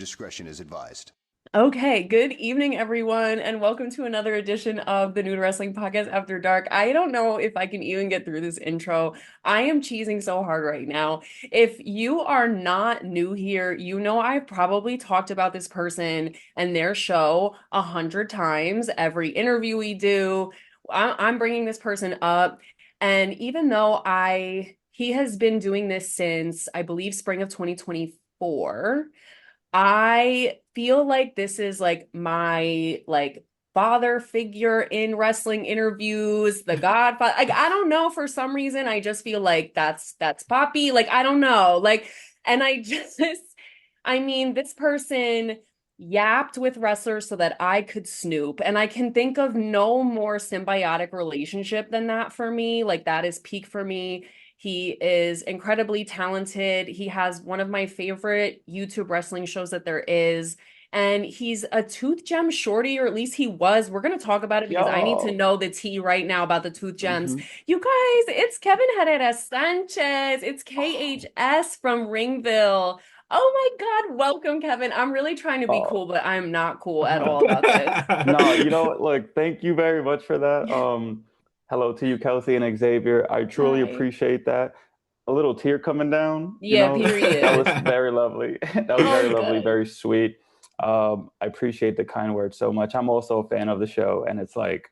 discretion is advised. Okay, good evening, everyone, and welcome to another edition of the Nude Wrestling Podcast After Dark. I don't know if I can even get through this intro. I am cheesing so hard right now. If you are not new here, you know I've probably talked about this person and their show 100 times. Every interview we do, I'm bringing this person up, and even though he has been doing this since I believe spring of 2024. I feel like this is like my father figure in wrestling interviews, the Godfather. Like I don't know, for some reason I just feel like that's Poppy. Like I don't know. And I just I mean, this person yapped with wrestlers so that I could snoop. And I can think of no more symbiotic relationship than that for me. Like that is peak for me. He is incredibly talented. He has one of my favorite YouTube wrestling shows that there is. And he's a tooth gem shorty, or at least he was. We're going to talk about it because I need to Yo. know the tea right now about the tooth gems. hmm You guys, it's Kevin Herrera Sanchez. It's Oh, KHS from Ringville. Oh my God, welcome, Kevin. I'm really trying to be oh. cool, but I'm not cool at all about this. No, you know what? Look, thank you very much for that. Hello to you, Kelsey and Xavier. I truly Hi. appreciate that. A little tear coming down, Yeah, that was period. very lovely. That was very Oh, lovely, good. very sweet. I appreciate the kind words so much. I'm also a fan of the show, and it's like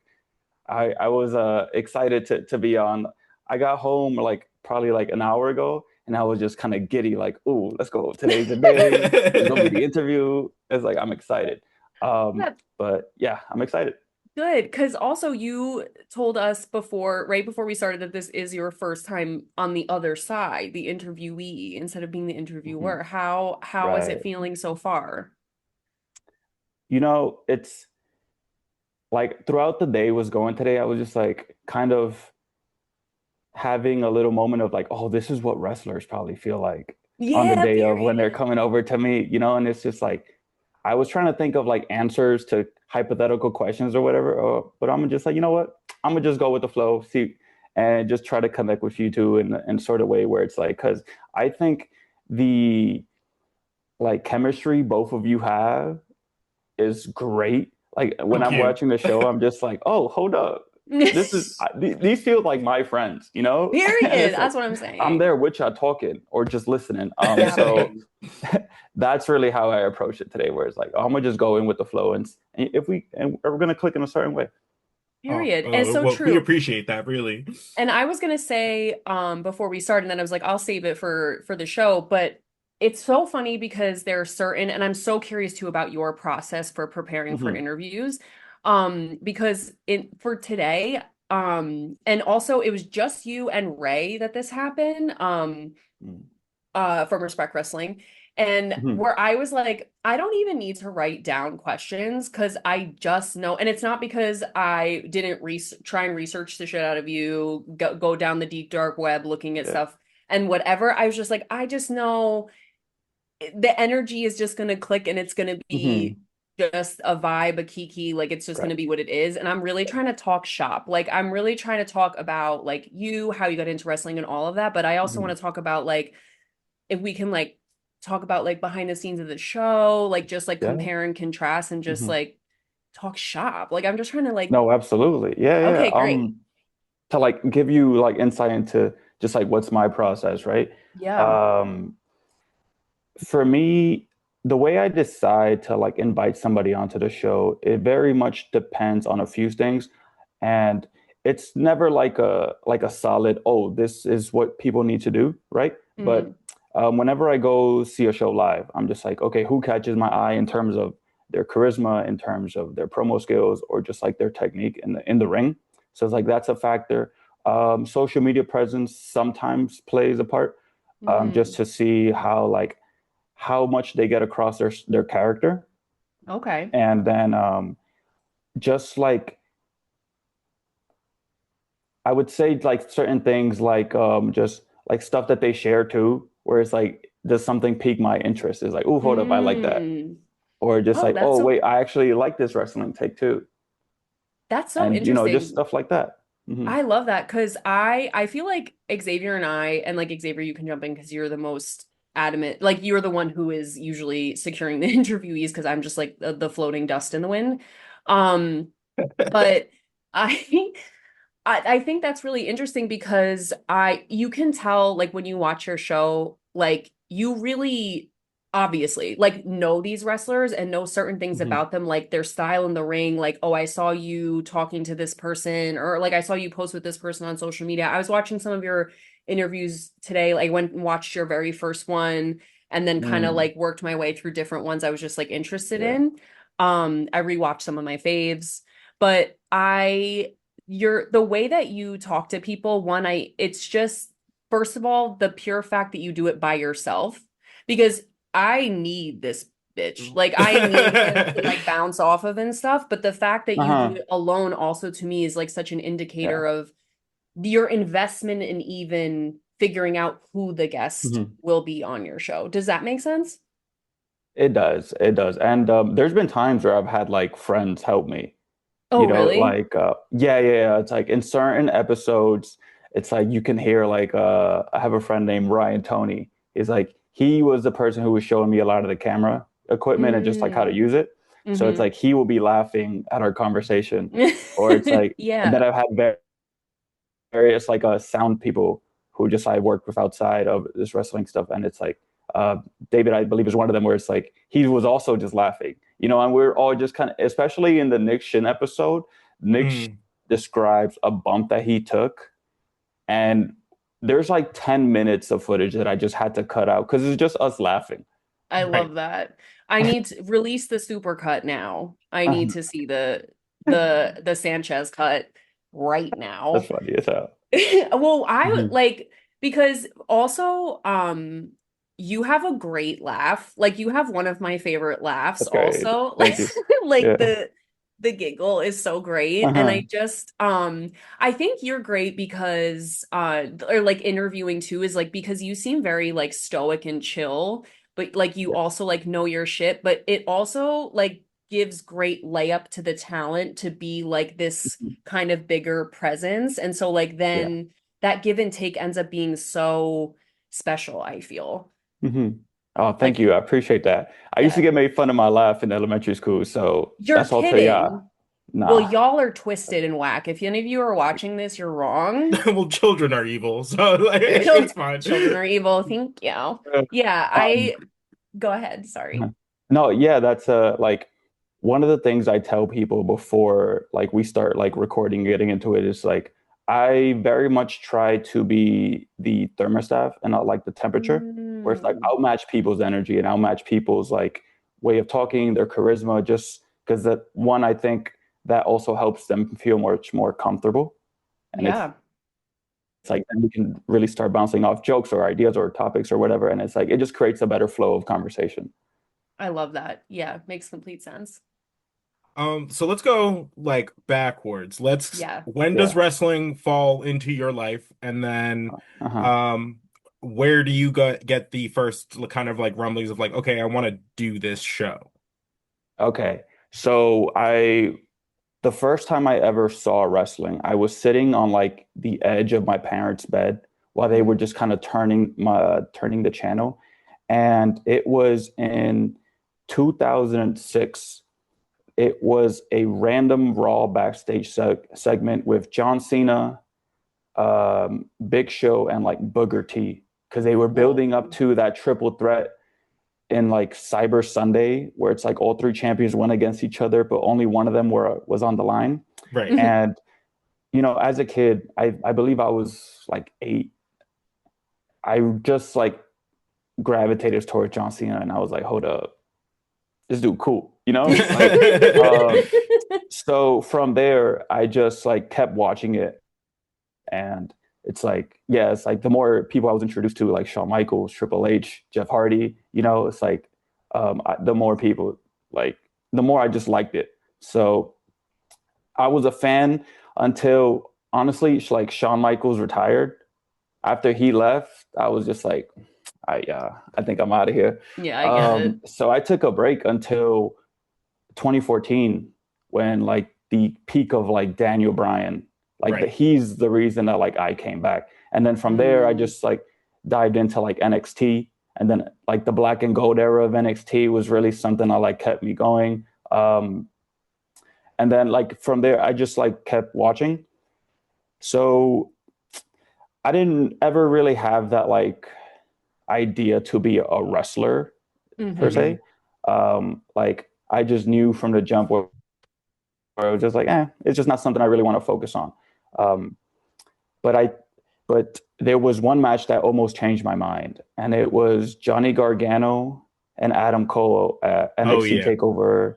I was excited to be on. I got home like probably like an hour ago, and I was just kind of giddy, like, "Ooh, let's go! Today's the day. It's gonna be the interview." It's like I'm excited. Yeah, But yeah, I'm excited. good. Because also you told us before, right before we started, that this is your first time on the other side, the interviewee, instead of being the Mhm. interviewer. How is it Right. feeling so far? It's like throughout the day was going today, I was just like kind of having a little moment of like, oh, this is what wrestlers probably feel like on the Yeah, day of when they're period. coming over to me, and it's just like I was trying to think of like answers to hypothetical questions or whatever, but I'm just like, you know what? I'm gonna just go with the flow, see, and just try to connect with you two in sort of way where it's like, because I think the like chemistry both of you have is great. Like when Thank I'm you. watching the show, I'm just like, oh, hold up. These feel like my friends, And Period. it's like That's what I'm I'm saying. there with y'all talking or just listening. Yeah, So period. that's really how I approach it today, where it's like, oh, I'm gonna just go in with the flow, and if we're gonna click in a certain way. Oh, Period. And it's so well, we true. appreciate that, really. And I was gonna say, before we start, and then I was like, I'll save it for the show. But it's so funny because there are certain, and I'm so curious too about your process for preparing for hmm interviews. Because for today, and also it was just you and Ray that this happened. From Respect Wrestling. And hmm where I was like, I don't even need to write down questions because I just know. And it's not because I didn't try and research the shit out of you, go down the deep dark web looking at Yeah. stuff and whatever. I was just like, I just know the energy is just going to click and it's going to be hmm just a vibe, a kiki, like it's just going Right. to be what it is. And I'm really trying to talk shop. Like I'm really trying to talk about like you, how you got into wrestling and all of that. But I also hmm want to talk about like if we can like talk about like behind the scenes of the show, like just like Yeah. compare and contrast and just hmm like talk shop. Like I'm just trying to like, No, absolutely. Yeah, yeah. okay, great. To like give you like insight into just like what's my process, right? Yeah. Um, for me, the way I decide to like invite somebody onto the show, it very much depends on a few things. And it's never like a solid, oh, this is what people need to do, right? Hmm. But whenever I go see a show live, I'm just like, okay, who catches my eye in terms of their charisma, in terms of their promo skills, or just like their technique in the ring. So it's like that's a factor. Social media presence sometimes plays a part, just Hmm. to see how much they get across their character, Okay. and then just like I would say like certain things like just like stuff that they share too, where it's like does something pique my interest? Is like, oh, hold up, I like that, Mm. or just Oh, like, oh wait, I actually like this wrestling take too, that's so and just interesting. stuff like that. hmm I love that because I feel like Xavier and I, and like Xavier, you can jump in because you're the most adamant. Like you're the one who is usually securing the interviewees because I'm just like the floating dust in the wind. Um, but I I think that's really interesting because I you can tell like when you watch your show, like you really obviously like know these wrestlers and know certain things Mhm. about them, like their style in the ring, like, oh, I saw you talking to this person, or like I saw you post with this person on social media. I was watching some of your interviews today, like I went and watched your very first one and then kind of Mm, like worked my way through different ones I was just like interested yeah. in. I rewatched some of my faves, but the way that you talk to people, one, it's just, first of all, the pure fact that you do it by yourself, because I need this bitch. Like, I need him to like bounce off of and stuff. But the fact that you do Uh-huh. it alone also to me is like such an Yeah. indicator of your investment in even figuring out who the guest Mhm. will be on your show. Does that make sense? It does. It does. And there's been times where I've had like friends help me. Oh, really? Like yeah. It's like in certain episodes, it's like you can hear like I have a friend named Ryan Tony. He's like he was the person who was showing me a lot of the camera equipment and just like how to Mm. use it. So it's Mm-hmm. like he will be laughing at our conversation, or it's like, and then Yeah. I've had various like sound people who just I worked with outside of this wrestling stuff, and it's like uh David, I believe, is one of them where it's like he was also just laughing, and we're all just kind of, especially in the Nick Shin episode. Nick Shin Mm. describes a bump that he took, and there's like 10 minutes of footage that I just had to cut out because it's just us laughing. I Right. love that. I need to release the supercut now. I need to see the Sanchez cut right That's now. funny as hell. Well, I Mhm. like because also you have a great laugh. Like you have one of my favorite laughs That's great. also. Like Thank you. like Yeah. the giggle is so great, and Uh-huh. I think you're great because or like interviewing too is like because you seem very like stoic and chill, but like you Yeah. also like know your shit, but it also like gives great layup to the talent to be like this kind of bigger presence. And so like Yeah. then that give and take ends up being so special, I feel. Hmm. Oh, thank Like, you. I appreciate that. I used to yeah. get made fun of my laugh in elementary school, so You're that's all to yeah. kidding. Well, Nah, y'all are twisted and whack. If any of you are watching this, you're wrong. Well, children are evil, so like Chil- it's fine. Children are evil. Thank you. Yeah, um, I go ahead. Sorry. no, yeah, that's like one of the things I tell people before like we start like recording, getting into it is like I very much try to be the thermostat and not like the temperature, where it's like Mm. I'll match people's energy and I'll match people's like way of talking, their charisma, just because that one, I think that also helps them feel much more comfortable. And Yeah, it's like then we can really start bouncing off jokes or ideas or topics or whatever. And it's like it just creates a better flow of conversation. I love that. Yeah, makes complete sense. So let's go like backwards. Yeah. When does Yeah. wrestling fall into your life? And then Uh-huh. um where do you get the first kind of like rumblings of like, okay, I want to do this show? Okay. So the first time I ever saw wrestling, I was sitting on like the edge of my parents' bed while they were Mm. just kind of turning the channel. And it was in 2006. It was a random Raw backstage segment with John Cena, Big Show, and like Booker T, because they were Whoa. building up to that triple threat in like Cyber Sunday, where it's like all three champions went against each other, but only one of them was on the line. Right. And as a kid, I believe I was like 8. I just like gravitated towards John Cena, and I was like, hold up, this dude cool, like. Um, so from there, I just like kept watching it, and it's like, yeah, it's like the more people I was introduced to, like Shawn Michaels, Triple H, Jeff Hardy, it's like the more people, like the more I just liked it. So I was a fan until honestly, like Shawn Michaels retired. After he left, I was just like, I think I'm out of here. Yeah, I get it. So I took a break until 2014 when like the peak of like Daniel Bryan, like Right. he's the reason that like I came back. And then from there, I Mm. just like dived into like NXT. And then like the black and gold era of NXT was really something that like kept me going. And then like from there, I just like kept watching. So I didn't ever really have that like idea to be a wrestler per Hmm. se. Like I just knew from the jump where I was just like, it's just not something I really want to focus on. Um, but I, but there was one match that almost changed my mind, and it was Johnny Gargano and Adam Cole at Oh NXT yeah. Takeover,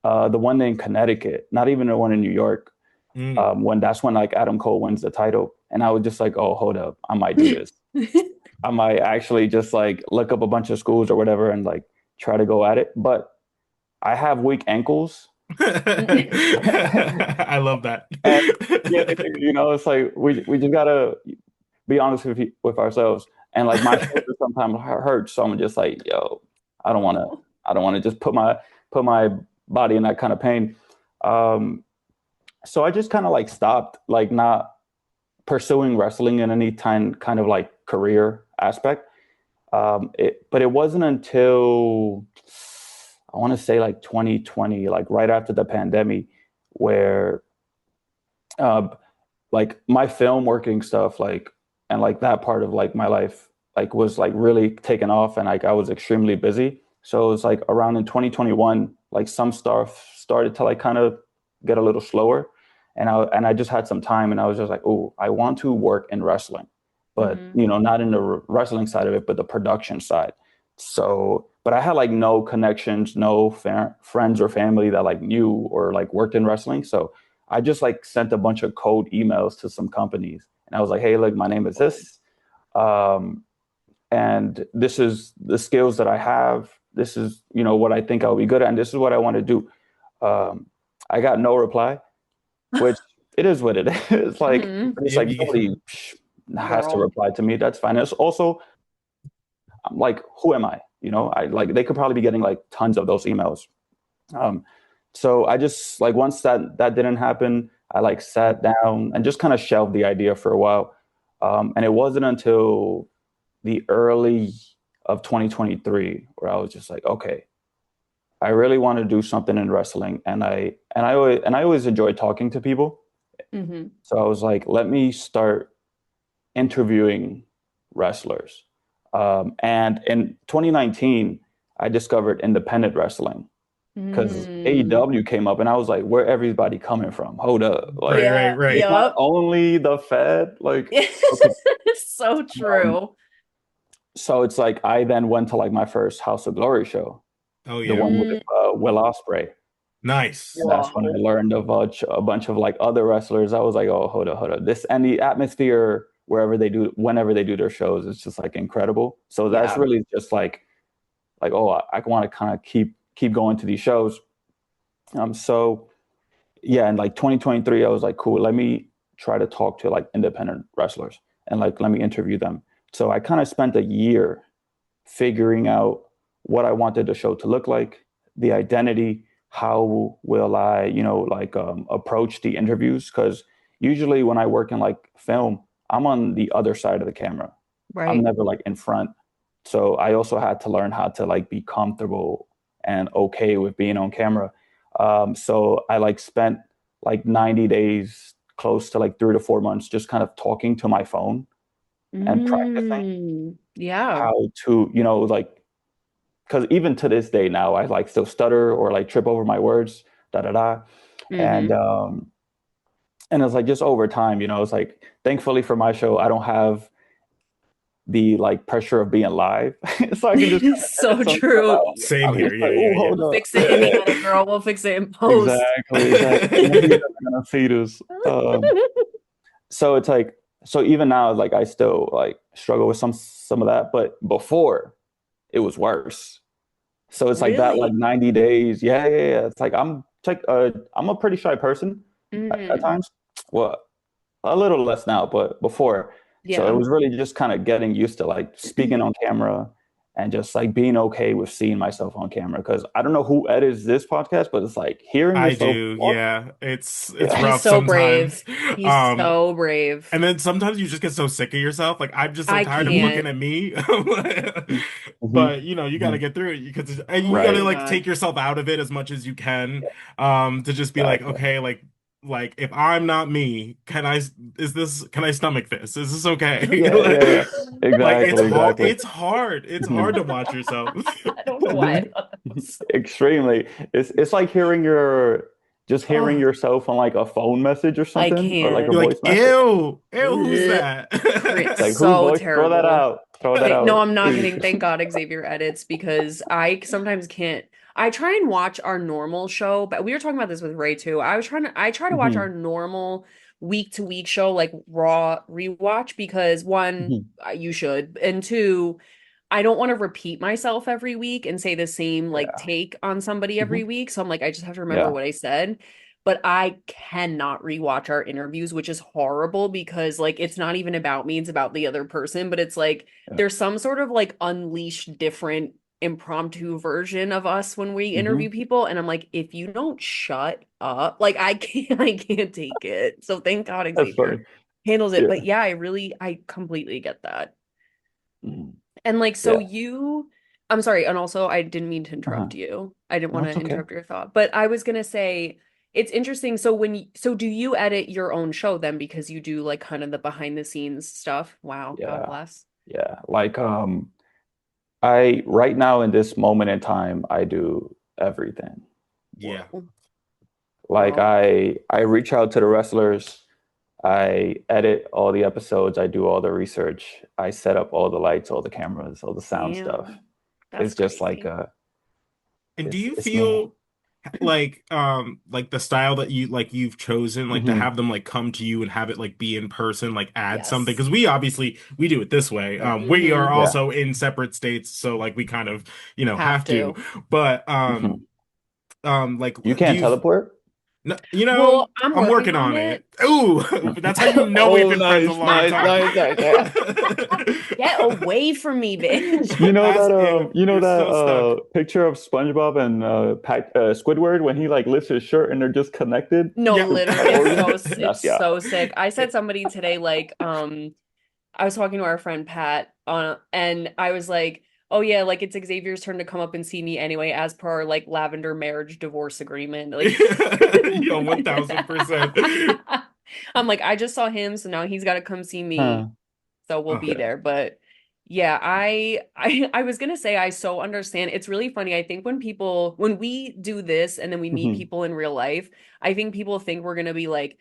the one in Connecticut, not even the one in New York. Mm. When that's when like Adam Cole wins the title, and I was just like, oh, hold up, I might do this. I might actually just like look up a bunch of schools or whatever and like try to go at it. But I have weak ankles. I love that. And yeah, it's like we just gotta be honest with ourselves. And like my shoulder sometimes hurts, so I'm just like, yo, I don't want to. I don't want to just put my body in that kind of pain. Um, so I just kind of like stopped, like not pursuing wrestling in any kind of like career aspect. But it wasn't until I want to say like 2020, like right after the pandemic, where uh, like my film working stuff, like and like that part of like my life, like was like really taken off, and like I was extremely busy. So it was like around in 2021, like some stuff started to like kind of get a little slower, and I just had some time, and I was just like, oh, I want to work in wrestling, but Hmm. not in the wrestling side of it, but the production side. So, but I had like no connections, no friends or family that like knew or like worked in wrestling. So I just like sent a bunch of cold emails to some companies, and I was like, hey, look, my name is this. Um, and this is the skills that I have. This is, what I think I'll be good at, and this is what I want to do. Um, I got no reply, which it is what it is. Like, Hmm. it's like nobody has to Girl. reply to me. That's fine. It's also, I'm like, who am I? I like they could probably be getting like tons of those emails. Um, so I just like once that didn't happen, I like sat down and just kind of shelved the idea for a while. And it wasn't until the early of 2023 where I was just like, okay, I really want to do something in wrestling, and I always enjoy talking to people. Hmm. So I was like, let me start interviewing wrestlers. And in 2019, I discovered independent wrestling because Mm. AEW came up, and I was like, where everybody coming from? Hold up, Right, like right, Yeah. right. it's not Yep. only the Fed, like okay. It's so Um, true. so it's like I then went to like my first House of Glory show, Oh the yeah. one with Mm. Will Ospreay. Nice. And that's when I Whoa. learned of a bunch of like other wrestlers. I was like, oh, hold up. This and the atmosphere whenever they do their shows, it's just like incredible. So that's Yeah. really just like oh, I want to kind of keep going to these shows. So yeah, in like 2023, I was like, cool, let me try to talk to like independent wrestlers and like let me interview them. So I kind of spent a year figuring out what I wanted the show to look like, the identity, how will I, like approach the interviews? Because usually when I work in like film, I'm on the other side of the camera. I'm Right. never like in front. So I also had to learn how to like be comfortable and okay with being on camera. So I like spent like 90 days, close to like 3 to 4 months, just kind of talking to my phone and practicing Yeah. how to, like, because even to this day now, I like still stutter or like trip over my words, da da da. And Hmm. and it's like just over time, it's like thankfully for my show, I don't have the like pressure of being live. So I can just kind of edit So some stuff true. out. Same I'm here. just like, Yeah, oh, yeah, hold We'll up. fix it in the edit, girl. We'll fix it in post. Exactly, exactly. None of you yeah. guys are gonna see this. So it's like, so even now, like I still like struggle with some of that, but before it was worse. So it's like that, like Really? 90 days. Yeah, yeah, yeah. I'm a pretty shy person at Hmm. times. Well, a little less now, but before. So it Yeah. was really just kind of getting used to like speaking on camera and just like being okay with seeing myself on camera. Because I don't know who edits this podcast, but it's like hearing I yourself do, talk. yeah. It's Yeah. He's rough so sometimes. brave. He's Um, so brave. and then sometimes you just get so sick of yourself. Like I'm just so I tired of Hmm. looking can't. at me. Hmm. But you got Hmm. to get through it because and you Oh got my to Right. like take God. yourself out of it as much as you can. Yeah, To just be like, exactly. okay, like if I'm not me, can I stomach this? Is this okay? Yeah, yeah, yeah. Like it's Exactly, hard. exactly. It's hard. It's Hmm. hard to watch yourself. I don't know why Hmm. I thought that was so. Extremely. It's like hearing Oh, yourself on like a phone message or I something, or like a can't. you're like, voice message. ew, who's Ugh. that? Like whose So voice? Throw that terrible. out. Throw that No, out, I'm not please. kidding. Thank God Xavier edits because I sometimes can't. I try and watch our normal show, but we were talking about this with Ray too. I try to watch our Hmm. normal week to week show, like raw rewatch, because one, Hmm. you should, and two, I don't want to repeat myself every week and say the same like Yeah. take on somebody every Hmm. week. So I'm like, I just have to remember Yeah. what I said. But I cannot rewatch our interviews, which is horrible because like it's not even about me, it's about the other person. But it's like Yeah. there's some sort of like unleashed different impromptu version of us when we interview Hmm. people. And I'm like, if you don't shut up, like I can't take it. So thank God That's Xavier funny. handles it. But Yeah. yeah, I completely get that. Mhm. And like, so Yeah. you, I'm sorry, and also I didn't mean to Uh-huh. interrupt you. I didn't No, want it's to okay. interrupt your thought, but I was gonna say it's interesting. So so do you edit your own show then because you do like kind of the behind the scenes stuff? Wow, God Yeah. bless. Yeah. Like I right now in this moment in time, I do everything. Yeah. Whoa. Like Well, I reach out to the wrestlers, I edit all the episodes, I do all the research, I set up all the lights, all the cameras, all the sound stuff. damn, that's It's just crazy. And do you it's me. feel like the style that you've chosen like to Hmm. have them like come to you and have it like be in person like add something Yes. because we do it this way. We are Mm-hmm. Yeah. also in separate states, so like we kind of Have have to. to. But Hmm. like You do can't you teleport? no, Well, I'm I'm working working on on it. it. Ooh, that's how you know we've Oh, been friends a nice, long nice, time. nice, nice. Yeah. Get away from me, bitch. As if You know you're that so stuck. picture of SpongeBob and Squidward when he like lifts his shirt and they're just connected No, Yeah. through literally, that organ? it's That's yeah. so sick. I said somebody today, like, I was talking to our friend Pat and I was like, oh yeah, like it's Xavier's turn to come up and see me anyway, as per our like lavender marriage divorce agreement. Like Yo, 1000%. I'm like, I just saw him, so now he's got to come see me. Huh. So we'll Oh, be Yeah. there. But yeah, I was gonna say I so understand. It's really funny. I think when we do this and then we meet Hmm. people in real life, I think people think we're gonna be like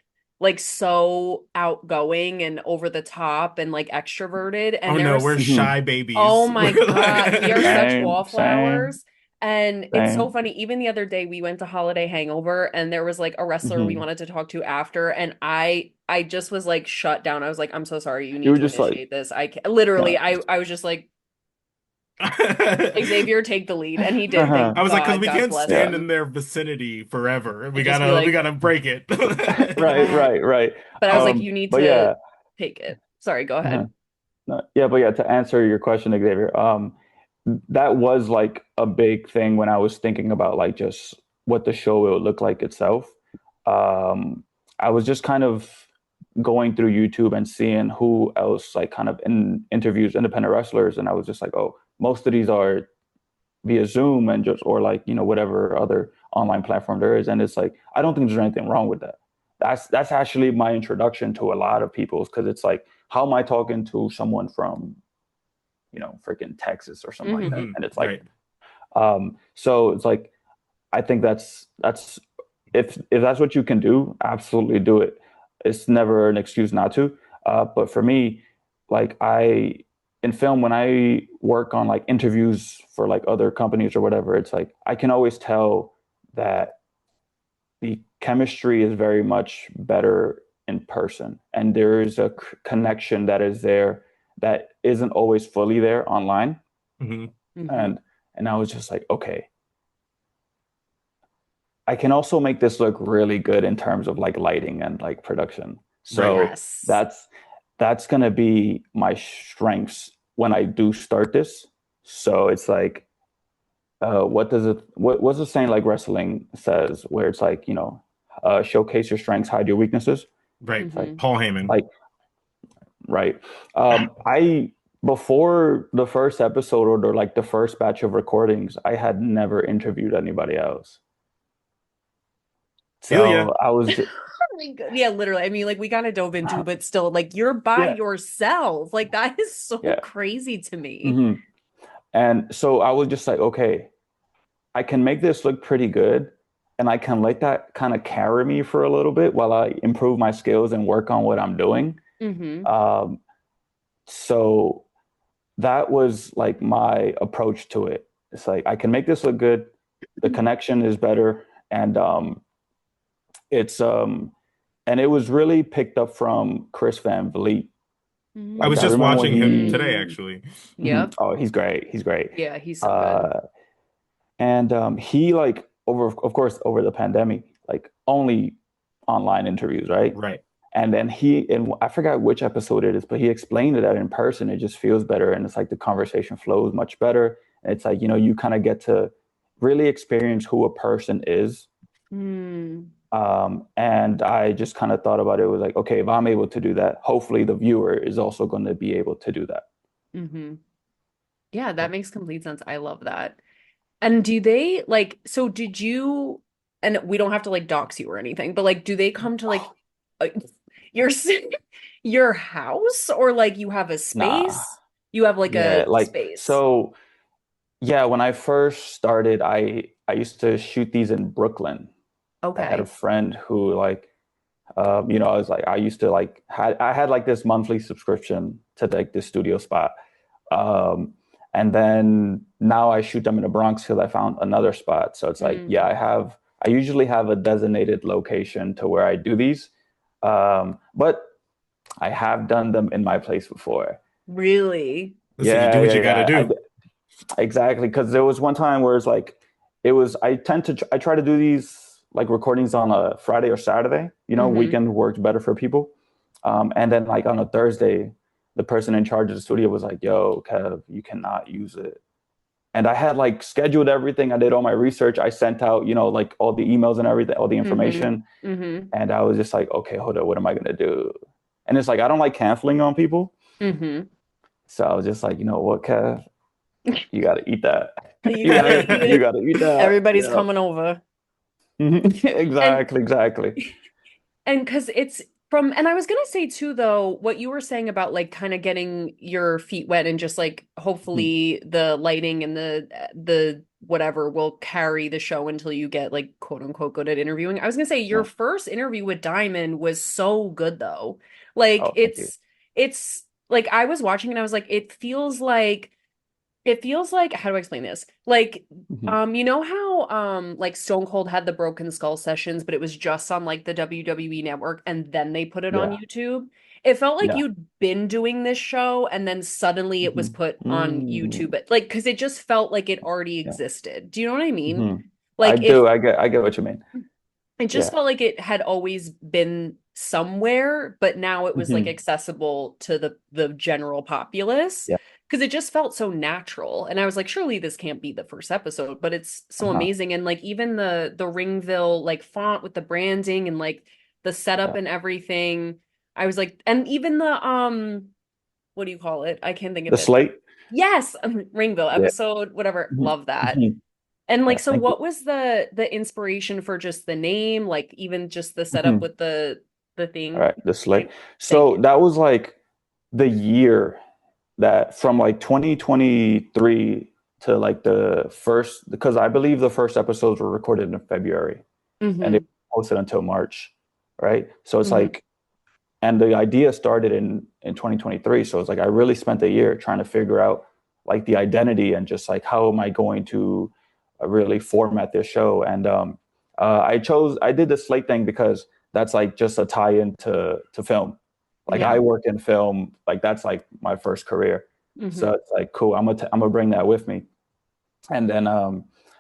so outgoing and over the top and like extroverted. oh And no, we're Hmm. shy oh babies. my We're God, we are like such Same, same, wallflowers. And it's so same. funny. Even the other day, we went to Holiday Hangover, and there was like a wrestler we Hmm. wanted to talk to after, and I just was like shut down. I was like, I'm so sorry. You You need were to just like, initiate this. I can't. yeah. Literally, I was just like, Xavier, take the lead, and he did. Uh-huh. I Thank was like, because God. we God can't bless Yeah. stand him. in their vicinity forever. And just be We like, gotta break it. Right, Pat. right, right. But I was like, you need But to yeah. take it. Sorry, go Uh-huh. ahead. No, yeah, but yeah, to answer your question, Xavier, that was like a big thing when I was thinking about like just what the show would look like itself. I was just kind of going through YouTube and seeing who else like kind of in interviews independent wrestlers, and I was just like, oh, most of these are via Zoom and just or like whatever other online platform there is, and it's like I don't think there's anything wrong with that. That's actually my introduction to a lot of people because it's like how am I talking to someone from freaking Texas or something like Hmm. that, Mhm. and it's like Right. so it's like I think that's if that's what you can do, absolutely do it. It's never an excuse not to. But for me, like in film when I work on like interviews for like other companies or whatever, it's like I can always tell that the chemistry is very much better in person, and there is a connection that is there that isn't always fully there online. Hmm. Hmm. And I was just like, okay, I can also make this look really good in terms of like lighting and like production. Right. So Yes. that's gonna be my strengths when I do start this. So it's like, what's the saying like wrestling says, where it's like, showcase your strengths, hide your weaknesses. Right. It's like, Hmm. Paul Heyman. like, right. I before the first episode or like the first batch of recordings, I had never interviewed anybody else. Feel ya. So I was just, Yeah, literally. I mean, like we kind of dove into, but still, like you're by yeah, yourself. Like that is so yeah. crazy to me. hmm And so I was just like, okay, I can make this look pretty good, and I can let that kind of carry me for a little bit while I improve my skills and work on what I'm doing. Hmm. Um, so that was like my approach to it. It's like I can make this look good. The connection is better, and it's and it was really picked up from Chris Van Vliet. I Like was I just remember when watching him today, Mm. actually. Mhm. Yep. Oh, he's great. He's great. Yeah, he's so good. Uh, and he like of course, over the pandemic, like only online interviews, right? Right. And then and I forgot which episode it is, but he explained it that in person, it just feels better. And it's like the conversation flows much better. And it's like, you kind of get to really experience who a person is. Mm. And I just kind of thought about it. It was like, okay, if I'm able to do that, hopefully the viewer is also going to be able to do that. Hmm. Yeah, that makes complete sense. I love that. And do they like, so did you, and we don't have to like dox you or anything, but like, do they come to like uh, your your house or like you have a Nah, space? You have like yeah, a like space. so. Yeah, when I first started, I used to shoot these in Brooklyn. I had a Okay. friend who like, I was like, I used to like, I had like this monthly subscription to like this studio spot. Um, and then now I shoot them in the Bronx because I found another spot. So it's like, yeah, Mm. I usually have a designated location to where I do these. But I have done them in my place before. Really? Listen, you do Yeah, what yeah, you got to yeah. do. Exactly. Because there was one time where it's like, I try to do these like recordings on a Friday or Saturday. Hmm. Weekend works better for people. And then like on a Thursday, the person in charge of the studio was like, yo, Kev, you cannot use it. And I had like scheduled everything. I did all my research. I sent out, like all the emails and everything, all the Hmm. information. Hmm. And I was just like, okay, hold up, what am I gonna do? And it's like I don't like canceling on people. Hmm. So I was just like, you know what, Kev, you gotta eat that. You You gotta gotta eat you it. gotta eat that. Everybody's Yeah. coming over. And Exactly, exactly. And because it's from, and I was gonna say too, though, what you were saying about like kind of getting your feet wet and just like Mhm. hopefully the lighting and the whatever will carry the show until you get like quote unquote good at interviewing. I was gonna say your Yeah. first interview with Diamond was so good though. Like Oh, thank you. it's like I was watching and I was like, it feels like how do I explain this? Like, Mhm. you know how like Stone Cold had the Broken Skull sessions, but it was just on like the WWE network and then they put it on Yeah, YouTube. It felt like yeah. you'd been doing this show and then suddenly it was hmm put on YouTube. mm But like because it just felt like it already Yeah. existed. Do you know what I mean? hmm I Like if do. I get what you mean. it just Yeah. felt like it had always been somewhere, but now it was like hmm accessible to the general populace Yeah. because it just felt so natural. And I was like, surely this can't be the first episode, but it's so Uh-huh. amazing. And like even the Ringville like font with the branding and like the setup Yeah. and everything. I was like, and even the what do you call it? I can't think of The it, but slate. yes, Ringville Yeah. episode, whatever. hmm Love that. hmm And like, Yeah. so Thank you. what was the inspiration for just the name? Like even just the setup hmm with the All thing? right. The slate. Like, thank So you. that was like the year that from like 2023 to like the first, because I believe the first episodes were recorded in February and it Mm-hmm. was posted until March, right? So it's Mm-hmm. like, and the idea started in 2023. So it's like I really spent a year trying to figure out like the identity and just like how am I going to really format this show. And I did the slate thing because that's like just a tie-in to film. Like Yeah. I work in film, like that's like my first career. So Mm-hmm. it's like cool. I'm gonna bring that with me. And then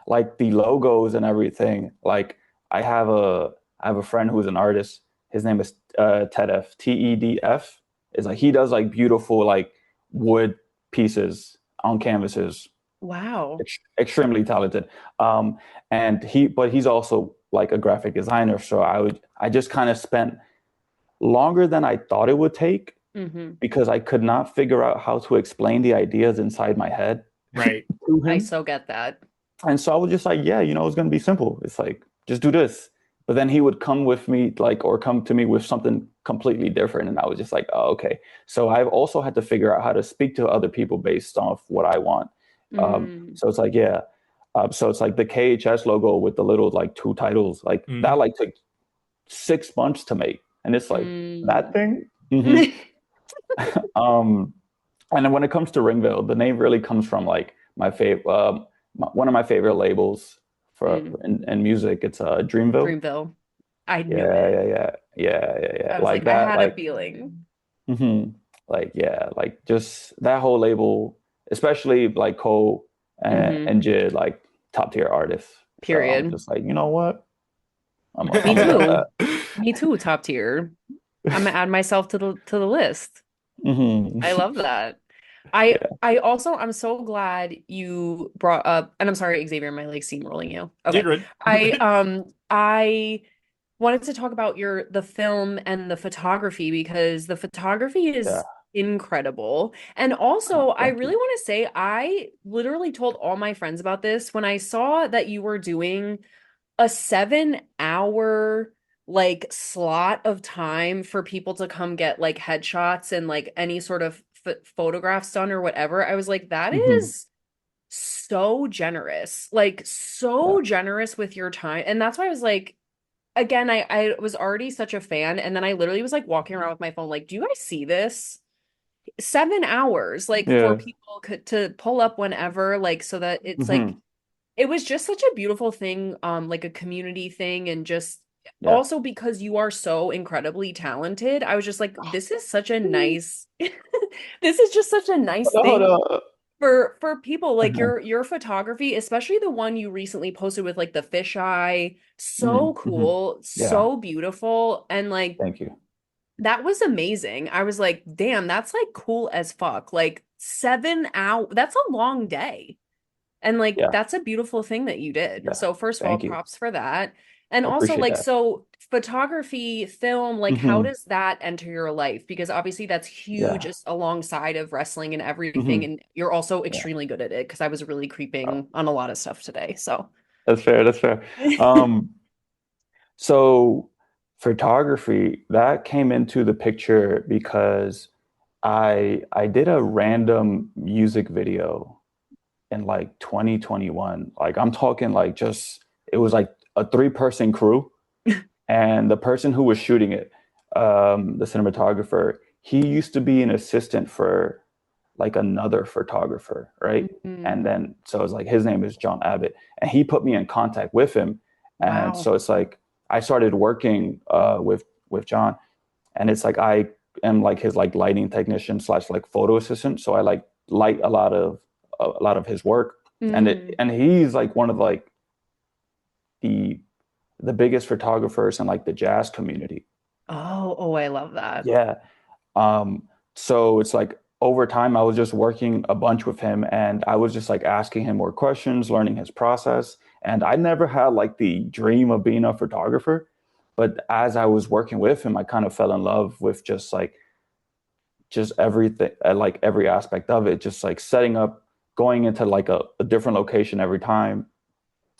like the logos and everything, like I have a I have a friend who's an artist. His name is Tedf, Tedf. Is like he does like beautiful like wood pieces on canvases. Wow. Extremely talented. Um, and but he's also like a graphic designer. So I just kind of spent longer than I thought it would take Hmm. because I could not figure out how to explain the ideas inside my head Right. to I him. so get that. And so I was just like, yeah, it's going to be simple. It's like, just do this. But then he would come with me, like, or come to me with something completely different. And I was just like, oh, okay. So I've also had to figure out how to speak to other people based off what I want. Mm. So it's like, yeah. So it's like the KHS logo with the little like two titles, like that Mm. like took 6 months to make. And it's like that Mm. thing. Um, and then when it comes to Ringville, the name really comes from like my favorite, one of my favorite labels for Mm. in music. It's Dreamville. Dreamville. I knew Yeah, it. yeah, yeah, yeah, yeah, yeah. I was Like like, I that, had a like, feeling. like yeah, like just that whole label, especially like Cole Hmm. and Jid, like top tier artists. So I'm Period. just like, you know what? Me I'm gonna let too. that. Me too, top tier. I'm gonna add myself to the list. hmm I love that. Yeah, I'm so glad you brought up, and I'm sorry, Xavier, my like steamrolling you. You're Okay. good. I wanted to talk about the film and the photography because the photography yeah. is incredible. And also, I Thank really you. want to say I literally told all my friends about this when I saw that you were doing a 7 hour like slot of time for people to come get like headshots and like any sort of photographs done or whatever. I was like, that hmm is so generous, like Yeah, so generous with your time. And that's why I was like, again, I was already such a fan. And then I literally was like walking around with my phone, like, do you guys see this? 7 hours, like for yeah. people to pull up whenever, like so that it's like hmm it was just such a beautiful thing, like a community thing, and just Yeah. also because you are so incredibly talented, I was just like, this is such a nice, this is just such a nice Hold thing on. for people like Uh-huh. your photography, especially the one you recently posted with like the fisheye. So hmm cool, Yeah. so beautiful, and like Thank you. that was amazing. I was like, damn, that's like cool as fuck. Like 7 hours, that's a long day. And like Yeah. that's a beautiful thing that you did. Yeah. So first of all, Thank you. props for that. And I also appreciate like that. so photography, film, like how hmm does that enter your life? Because obviously that's huge Yeah. alongside of wrestling and everything. hmm And you're also Yeah. extremely good at it because I was really Oh, creeping on a lot of stuff today. So that's fair. That's fair. Um, so photography that came into the picture because I did a random music video in like 2021. Like I'm talking like just it was like a three-person crew. And the person who was shooting it, the cinematographer, he used to be an assistant for like another photographer, right? And Mhm. then so it's like his name is John Abbott, and he put me in contact with him. And Wow. so it's like I started working with John, and it's like I am like his like lighting technician slash like photo assistant. So I like light a lot of his work, Mm. and he's like one of like the the biggest photographers in like the jazz community. Oh, I love that. Yeah. So it's like over time, I was just working a bunch with him and I was just like asking him more questions, learning his process. And I never had like the dream of being a photographer. But as I was working with him, I kind of fell in love with just everything, like every aspect of it, just like setting up, going into like a different location every time.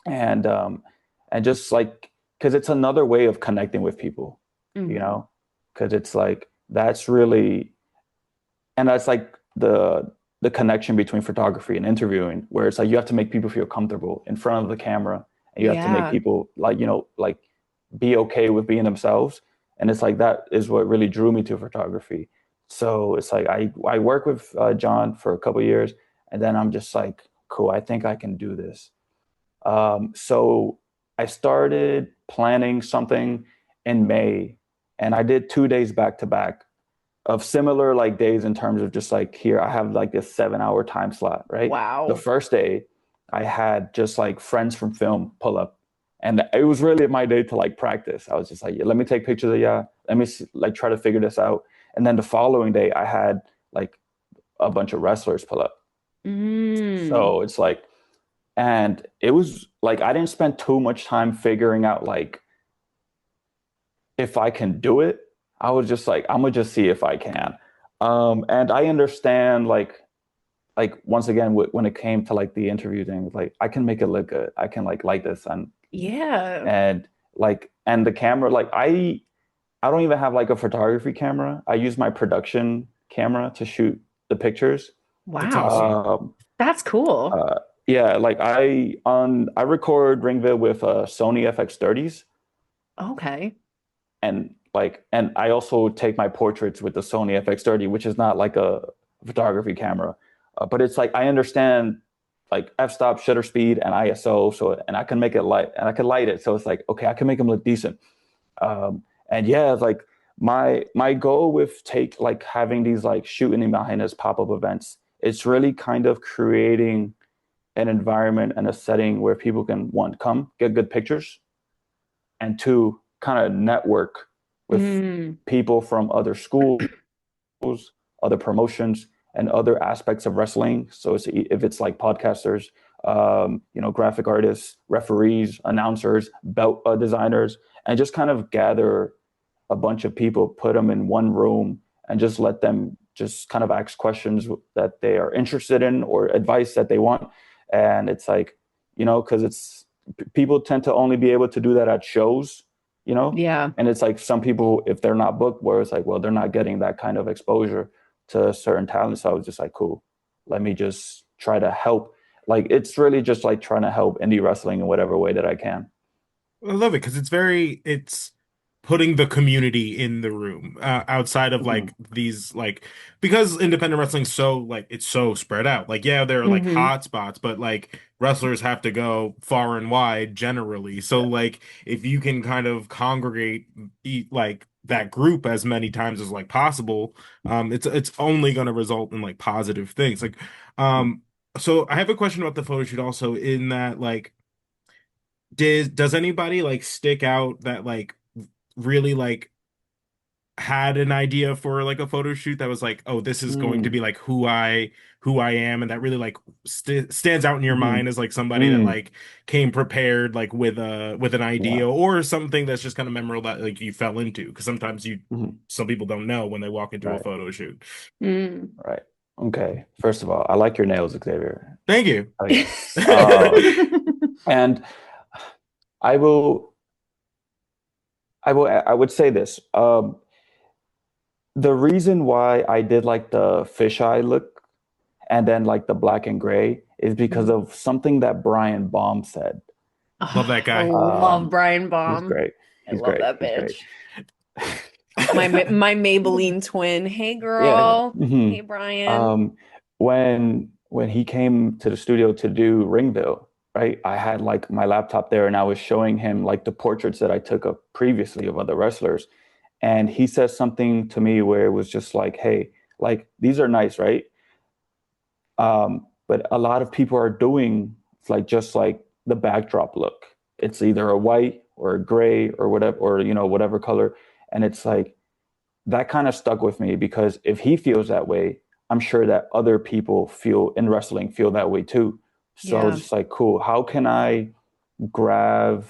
And just like because it's another way of connecting with people, you Hmm. know, because it's like that's really and that's like the connection between photography and interviewing, where it's like you have to make people feel comfortable in front of the camera, and you have to make Yeah. people like like be okay with being themselves. And it's like that is what really drew me to photography. So it's like I work with John for a couple of years, and then I'm just like, cool, I think I can do this. So I started planning something in May, and I did 2 days back to back of similar like days in terms of just like here I have like this 7 hour time slot, right? The Wow. first day I had just like friends from film pull up, and it was really my day to like practice. I was just like, yeah, let me take pictures of yeah, let me like try to figure this out. And then the following day I had like a bunch of wrestlers pull up, Mm. So it's like, and it was like I didn't spend too much time figuring out like if I can do it. I was just like, I'm gonna just see if I can. And I understand like once again when it came to like the interview thing, like I can make it look good. I can like this Yeah. and and the camera, like I don't even have like a photography camera. I use my production camera to shoot the pictures. That's Wow. awesome. Um, That's cool. yeah, like I record Ringville with Sony FX30s, Okay. and I also take my portraits with the Sony FX30, which is not like a photography camera, but it's like I understand like f-stop, shutter speed, and ISO, so and I can make it light and I can light it, so it's like okay, I can make them look decent. And yeah, like my goal with take like having these like shooting in behind us pop-up events, it's really kind of creating an environment and a setting where people can one come get good pictures and two kind of network with Mm. people from other schools, other promotions, and other aspects of wrestling. So if it's like podcasters, graphic artists, referees, announcers, belt designers, and just kind of gather a bunch of people, put them in one room, and just let them just kind of ask questions that they are interested in or advice that they want. And it's like, because people tend to only be able to do that at shows, you know? Yeah. And it's like some people, if they're not booked, where it's like, well, they're not getting that kind of exposure to certain talents. So I was just like, cool, let me just try to help. Like, it's really just like trying to help indie wrestling in whatever way that I can. I love it because it's putting the community in the room outside of Mm-hmm. like these like because independent wrestling's so like it's so spread out. Like yeah, there are like Hmm. hot spots, but like wrestlers have to go far and wide generally. So Yeah. like if you can kind of congregate like that group as many times as like possible, it's only going to result in like positive things. Like Mm-hmm. um so I have a question about the photo shoot also in that like does anybody like stick out that like really like had an idea for like a photo shoot that was like, oh, this is going to Mm-hmm. be like who I am, and that really like stands out in your Mm-hmm. mind as like somebody that Mm, like came prepared like with an yeah. idea or something that's just kind of memorable that like you fell into because sometimes you Mhm. some people don't know when they walk into a Right. photo shoot. Mm. Right. Okay. First of all, I like your nails, Xavier. Thank you. Oh yeah. Uh, and I will, I would say this. The reason why I did like the fisheye look and then like the black and gray is because Mm. of something that Brian Baum said. Love that Oh, I guy. love Brian He's Baum. great. I He's love great. that He's great. bitch. My Maybelline twin. Hey Yeah. girl. Hmm. Hey Brian. Um, when he came to the studio to do Ringville, right? I had like my laptop there and I was showing him like the portraits that I took of previously of other wrestlers. And he says something to me where it was just like, hey, like these are nice, right? But a lot of people are doing like just like the backdrop look. It's either a white or a gray or whatever, or whatever color. And it's like that kind of stuck with me because if he feels that way, I'm sure that other people feel in wrestling feel that way too. So I was Yeah. just like, cool, grab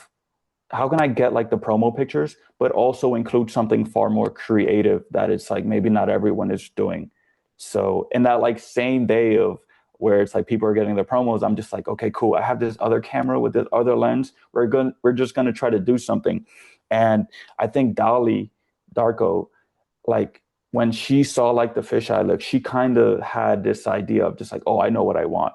how can I get like the promo pictures, but also include something far more creative that it's like maybe not everyone is doing. So in that like same day of where it's like people are getting their promos, I'm just like, okay, cool. I have this other camera with this other lens. We're just gonna try to do something. And I think Darko, like when she saw like the fisheye look, she kind of had this idea of just like, oh, I know what I want.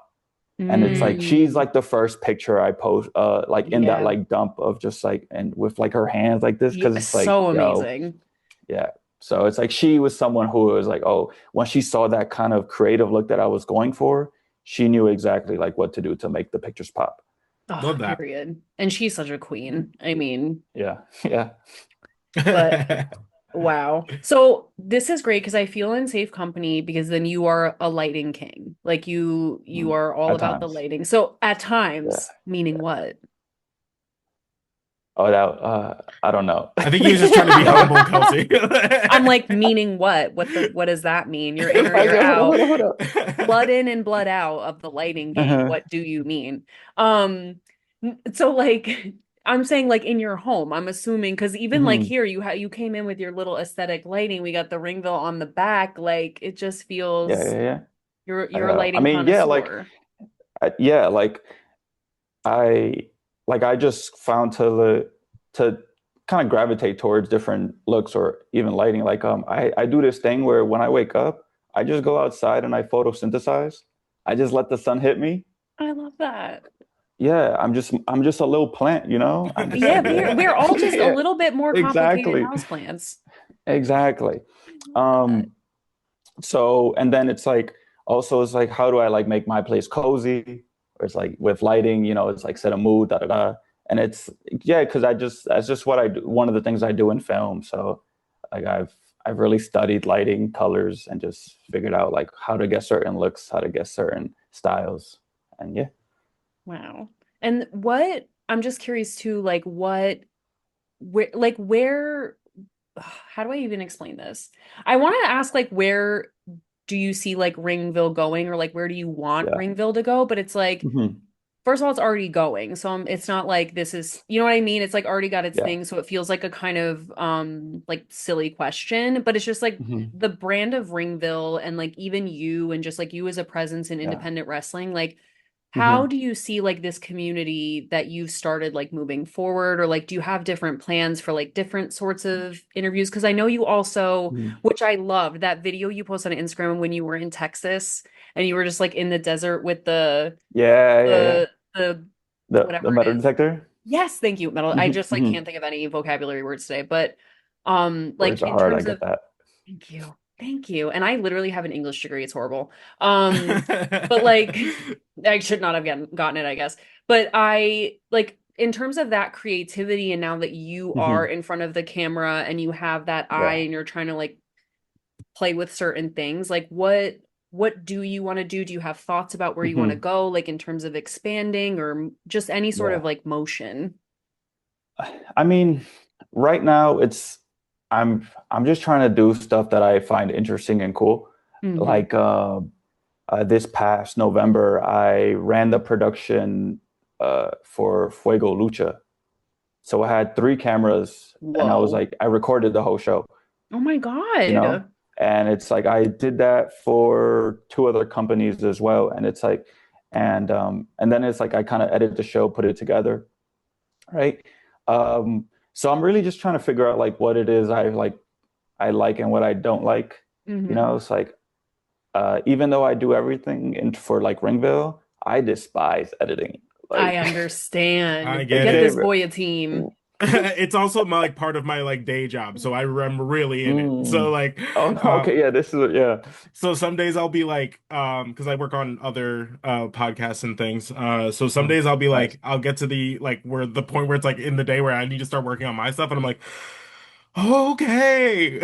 And it's like she's Mm. like the first picture I post, like in that Yeah. like dump of just like and with like her hands like this, because Yeah. it's like, So yo, amazing. yeah. So it's like she was someone who was like, oh, when she saw that kind of creative look that I was going for, she knew exactly like what to do to make the pictures pop. Oh, Love that. period. And she's such a queen. I mean, Yeah, yeah. but wow. So this is great because I feel in safe company because then you are a lighting king. Like you Mhm. are all At about the times, lighting. So at yeah, times, meaning yeah. what? Oh, that I don't know. I think he was just trying to be humble, Kelsey. I'm like, meaning what? What does that mean? You're in or Like, you're out. hold up. Blood in and blood out of the lighting game. Uh-huh. What do you mean? So like I'm saying like in your home, I'm assuming because even like Hmm. here you came in with your little aesthetic lighting. We got the Ringville on the back. Like it just Yeah, feels yeah, yeah. you're a I lighting mean, yeah, like, connoisseur. yeah, like I I just found to kind of gravitate towards different looks or even lighting. Like I do this thing where when I wake up, I just go outside and I photosynthesize. I just let the sun hit me. I love that. Yeah, I'm just a little plant, you know? I'm just Yeah, like, we're all just a yeah, little bit more complicated exactly. houseplants. Exactly. I love that. Um, so and then it's like also it's like how do I like make my place cozy? Or it's like with lighting, it's like set a mood, da da da. And it's yeah, because that's just what I do. One of the things I do in film. So like I've really studied lighting, colors, and just figured out like how to get certain looks, how to get certain styles. And yeah. Wow. And what I'm just curious too, like where how do I even explain this? I want to ask like where do you see like Ringville going or like where do you want Yeah. Ringville to go? But it's like Hmm. first of all, it's already going. So it's not like this is, you know what I mean? It's like already got its Yeah. thing. So it feels like a kind of like silly question, but it's just like Hmm. the brand of Ringville and like even you and just like you as a presence in Yeah. independent wrestling, like how Hmm. do you see like this community that you've started like moving forward or like do you have different plans for like different sorts of interviews? Because I know you also, Hmm. which I loved, that video you posted on Instagram when you were in Texas and you were just like in the desert with Yeah, yeah, yeah. the The whatever it metal is. detector. Yes, thank you, metal. I Hmm. just like Hmm. can't think of any vocabulary words today, but like Words are in hard, I terms get of that. thank you. Thank you. And I literally have an English degree. It's horrible. But like I should not have gotten it, I guess. But I like in terms of that creativity and now that you are Hmm. in front of the camera and you have that eye Yeah. and you're trying to like play with certain things, like what do you want to do? Do you have thoughts about where you want to Hmm. go, like in terms of expanding or just any sort of Yeah. like motion? I mean, right now I'm just trying to do stuff that I find interesting and cool. Hmm. Like this past November, I ran the production for Fuego Lucha. So I had three cameras and Whoa. I recorded the whole show, Oh my you know? God. And it's like I did that for two other companies as well. And it's like and then it's like I kind of edit the show, put it together, right? So I'm really just trying to figure out like what it is I like and what I don't like. Hmm. It's like even though I do everything for like Ringville, I despise editing. I Like, I understand. get Get this it. boy a team. It's also my like part of my like day job, so I'm really in it. So mm. like, Oh, uh, okay, yeah, this is yeah. so some days I'll be like, because I work on other podcasts and things. So some Oh, days I'll be nice. like, I'll get to the like where the point where it's like in the day where I need to start working on my stuff, and I'm like, okay,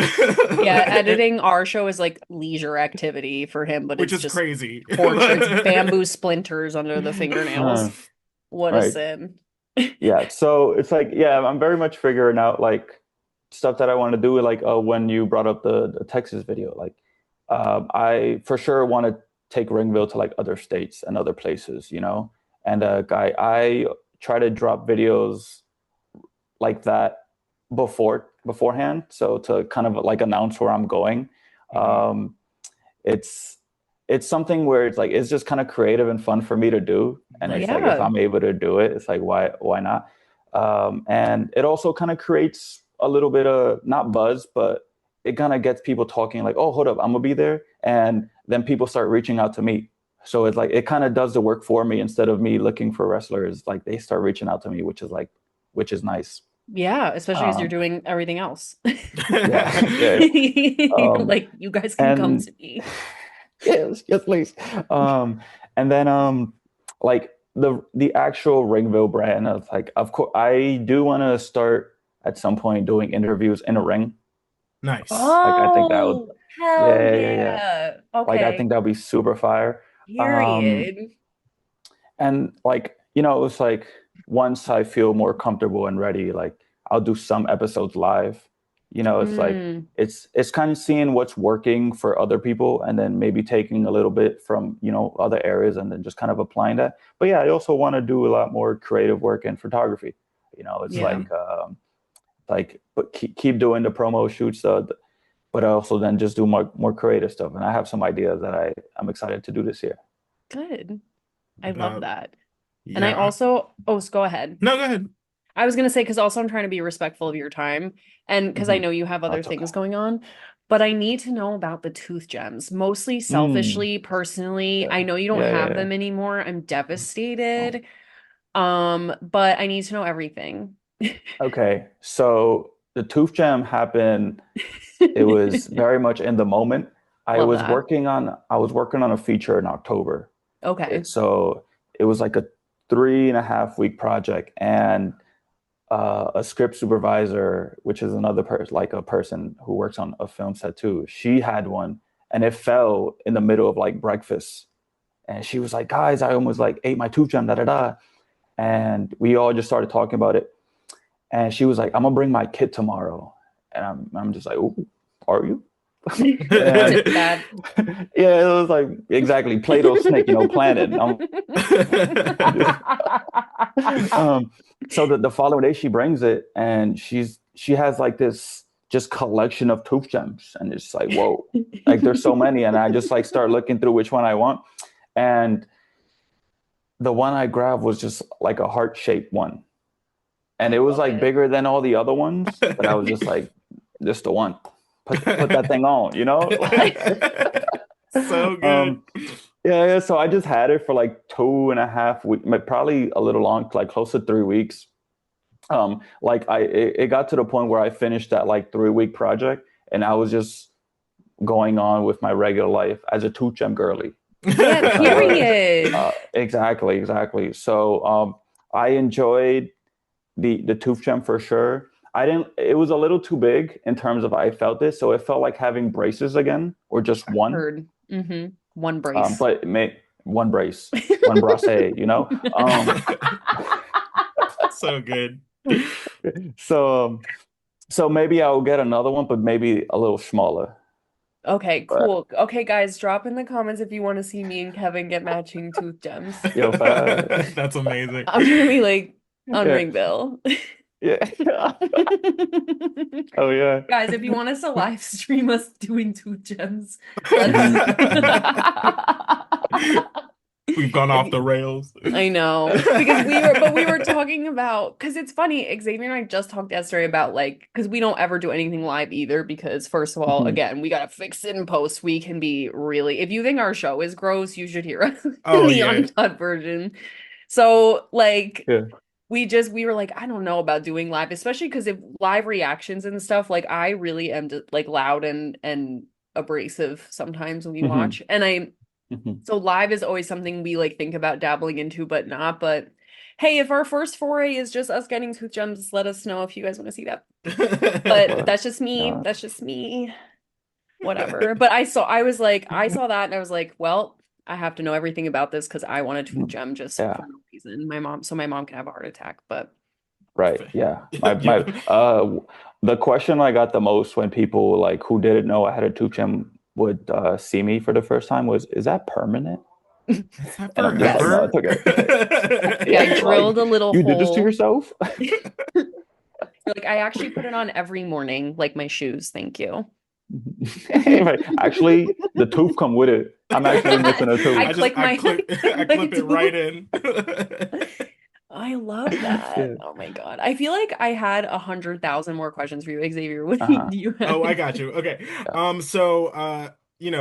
Yeah, editing our show is like leisure activity for him, but which it's is just crazy. torture. It's bamboo splinters under the fingernails. Uh, What a right. sin. Yeah. So it's like, yeah, I'm very much figuring out like stuff that I want to do. Like when you brought up the Texas video, like I for sure want to take Ringville to like other states and other places. And I try to drop videos like that beforehand, so to kind of like announce where I'm going. Mhm. Um, it's it's something where it's like it's just kind of creative and fun for me to do, and Right. it's like if Yeah. I'm able to do it, it's like why not? And it also kind of creates a little bit of not buzz, but it kind of gets people talking like, oh, hold up, I'm gonna be there, and then people start reaching out to me. So it's like it kind of does the work for me instead of me looking for wrestlers. Like they start reaching out to me, which is nice. Yeah, especially as you're Um, doing everything else. yeah, yeah. Um, Like you guys can come and to me. yes, yes, please. Um, and then like the actual Ringville brand of like, of course, I do want to start at some point doing interviews in a ring. Nice. Like I think that would, Oh, hell yeah, yeah, yeah. yeah. Like I Okay. think that would be super fire. Um, Period. and like it's like once I feel more comfortable and ready, like I'll do some episodes live. It's like Mm, it's kind of seeing what's working for other people and then maybe taking a little bit from, other areas and then just kind of applying that. But yeah, I also want to do a lot more creative work in photography. It's yeah. like but keep doing the promo shoots, but also then just do more creative stuff. And I have some ideas that I'm excited to do this year. Good. I love Uh, that. And I yeah. also, oh, go ahead. No, go ahead. I was gonna say, because also I'm trying to be respectful of your time, and because I Hmm. know you have other That's okay. things going on, but I need to know about the tooth gems, mostly Mm, selfishly, personally. yeah, I know you don't yeah, have yeah. them anymore. I'm Oh. devastated. But I need to know everything. Okay, so the tooth jam happened. It was very much in the moment. Love that. I was working on a feature in October. Okay. So it was like a 3.5 week project, and a script supervisor, which is another person, like a person who works on a film set too. She had one, and it fell in the middle of like breakfast, and she was like, "Guys, I almost like ate my tooth jam, da da da," and we all just started talking about it. And she was like, "I'm gonna bring my kit tomorrow," and I'm just like, "Oh, are you?" Was And it bad? yeah, it was like exactly Play-Doh snake, planted. I'm just so the following day she brings it and she has like this just collection of tooth gems, and it's like, whoa, like there's so many, and I just like start looking through which one I want, and the one I grabbed was just like a heart-shaped one, and I it was love like it. bigger than all the other ones, but I was just like, this the one. Put that thing on. So um good. yeah, so I just had it for like 2.5 weeks, probably a little long, like close to 3 weeks. Like it got to the point where I finished that like 3 week project, and I was just going on with my regular life as a tooth gem girly, Yeah, which I was. period. Exactly. So I enjoyed the tooth gem for sure. I didn't. It was a little too big in terms of I felt it, so it felt like having braces again, or just one. Heard. One brace. But it may one brace, one brace. So good. So so maybe I'll get another one, but maybe a little smaller. Okay, But cool. Okay, guys, drop in the comments if you want to see me and Kevin get matching tooth gems. yo, That's amazing. I'm gonna be like on yeah, Ringville. yeah. Oh yeah. Guys, if you want us to live stream us doing tooth gems, let us We've gone off if the rails. I know because we were talking about because it's funny. Xavier and I just talked yesterday about like because we don't ever do anything live either because first of all, Mhm. again, we gotta fix it in post. We can be really if you think our show is gross, you should hear us in Oh the yeah. uncut version. So like Yeah. we were like I don't know about doing live, especially because if live reactions and stuff like I really am like loud and abrasive sometimes when we Mhm. watch and I Mhm. so live is always something we like think about dabbling into, but not. But hey, if our first foray is just us getting tooth gems, let us know if you guys want to see that. But But that's just me. uh, That's just me. Whatever. But I saw that and I was like, well, I have to know everything about this because I want a tooth mhm. gem just Yeah. for no reason. So my mom can have a heart attack. But Right. Yeah. My Yeah. the question I got the most when people like who didn't know I had a tooth gem would see me for the first time was, "Is that permanent?" Is that And I'm just like, yes. "No, forever? it's okay." Yeah, Yeah, I drilled like a little you did this to hole. yourself? Like I actually put it on every morning, like my shoes. Thank you. Right. Actually, the tooth come with it. I'm actually missing a I tooth. click I my clip I I click my clip it right tooth. in. I love that. Yeah. Oh my God. I feel like I had 100,000 more questions for you, Xavier. What do Uh-huh. you have? Oh, I got you. Okay. Yeah.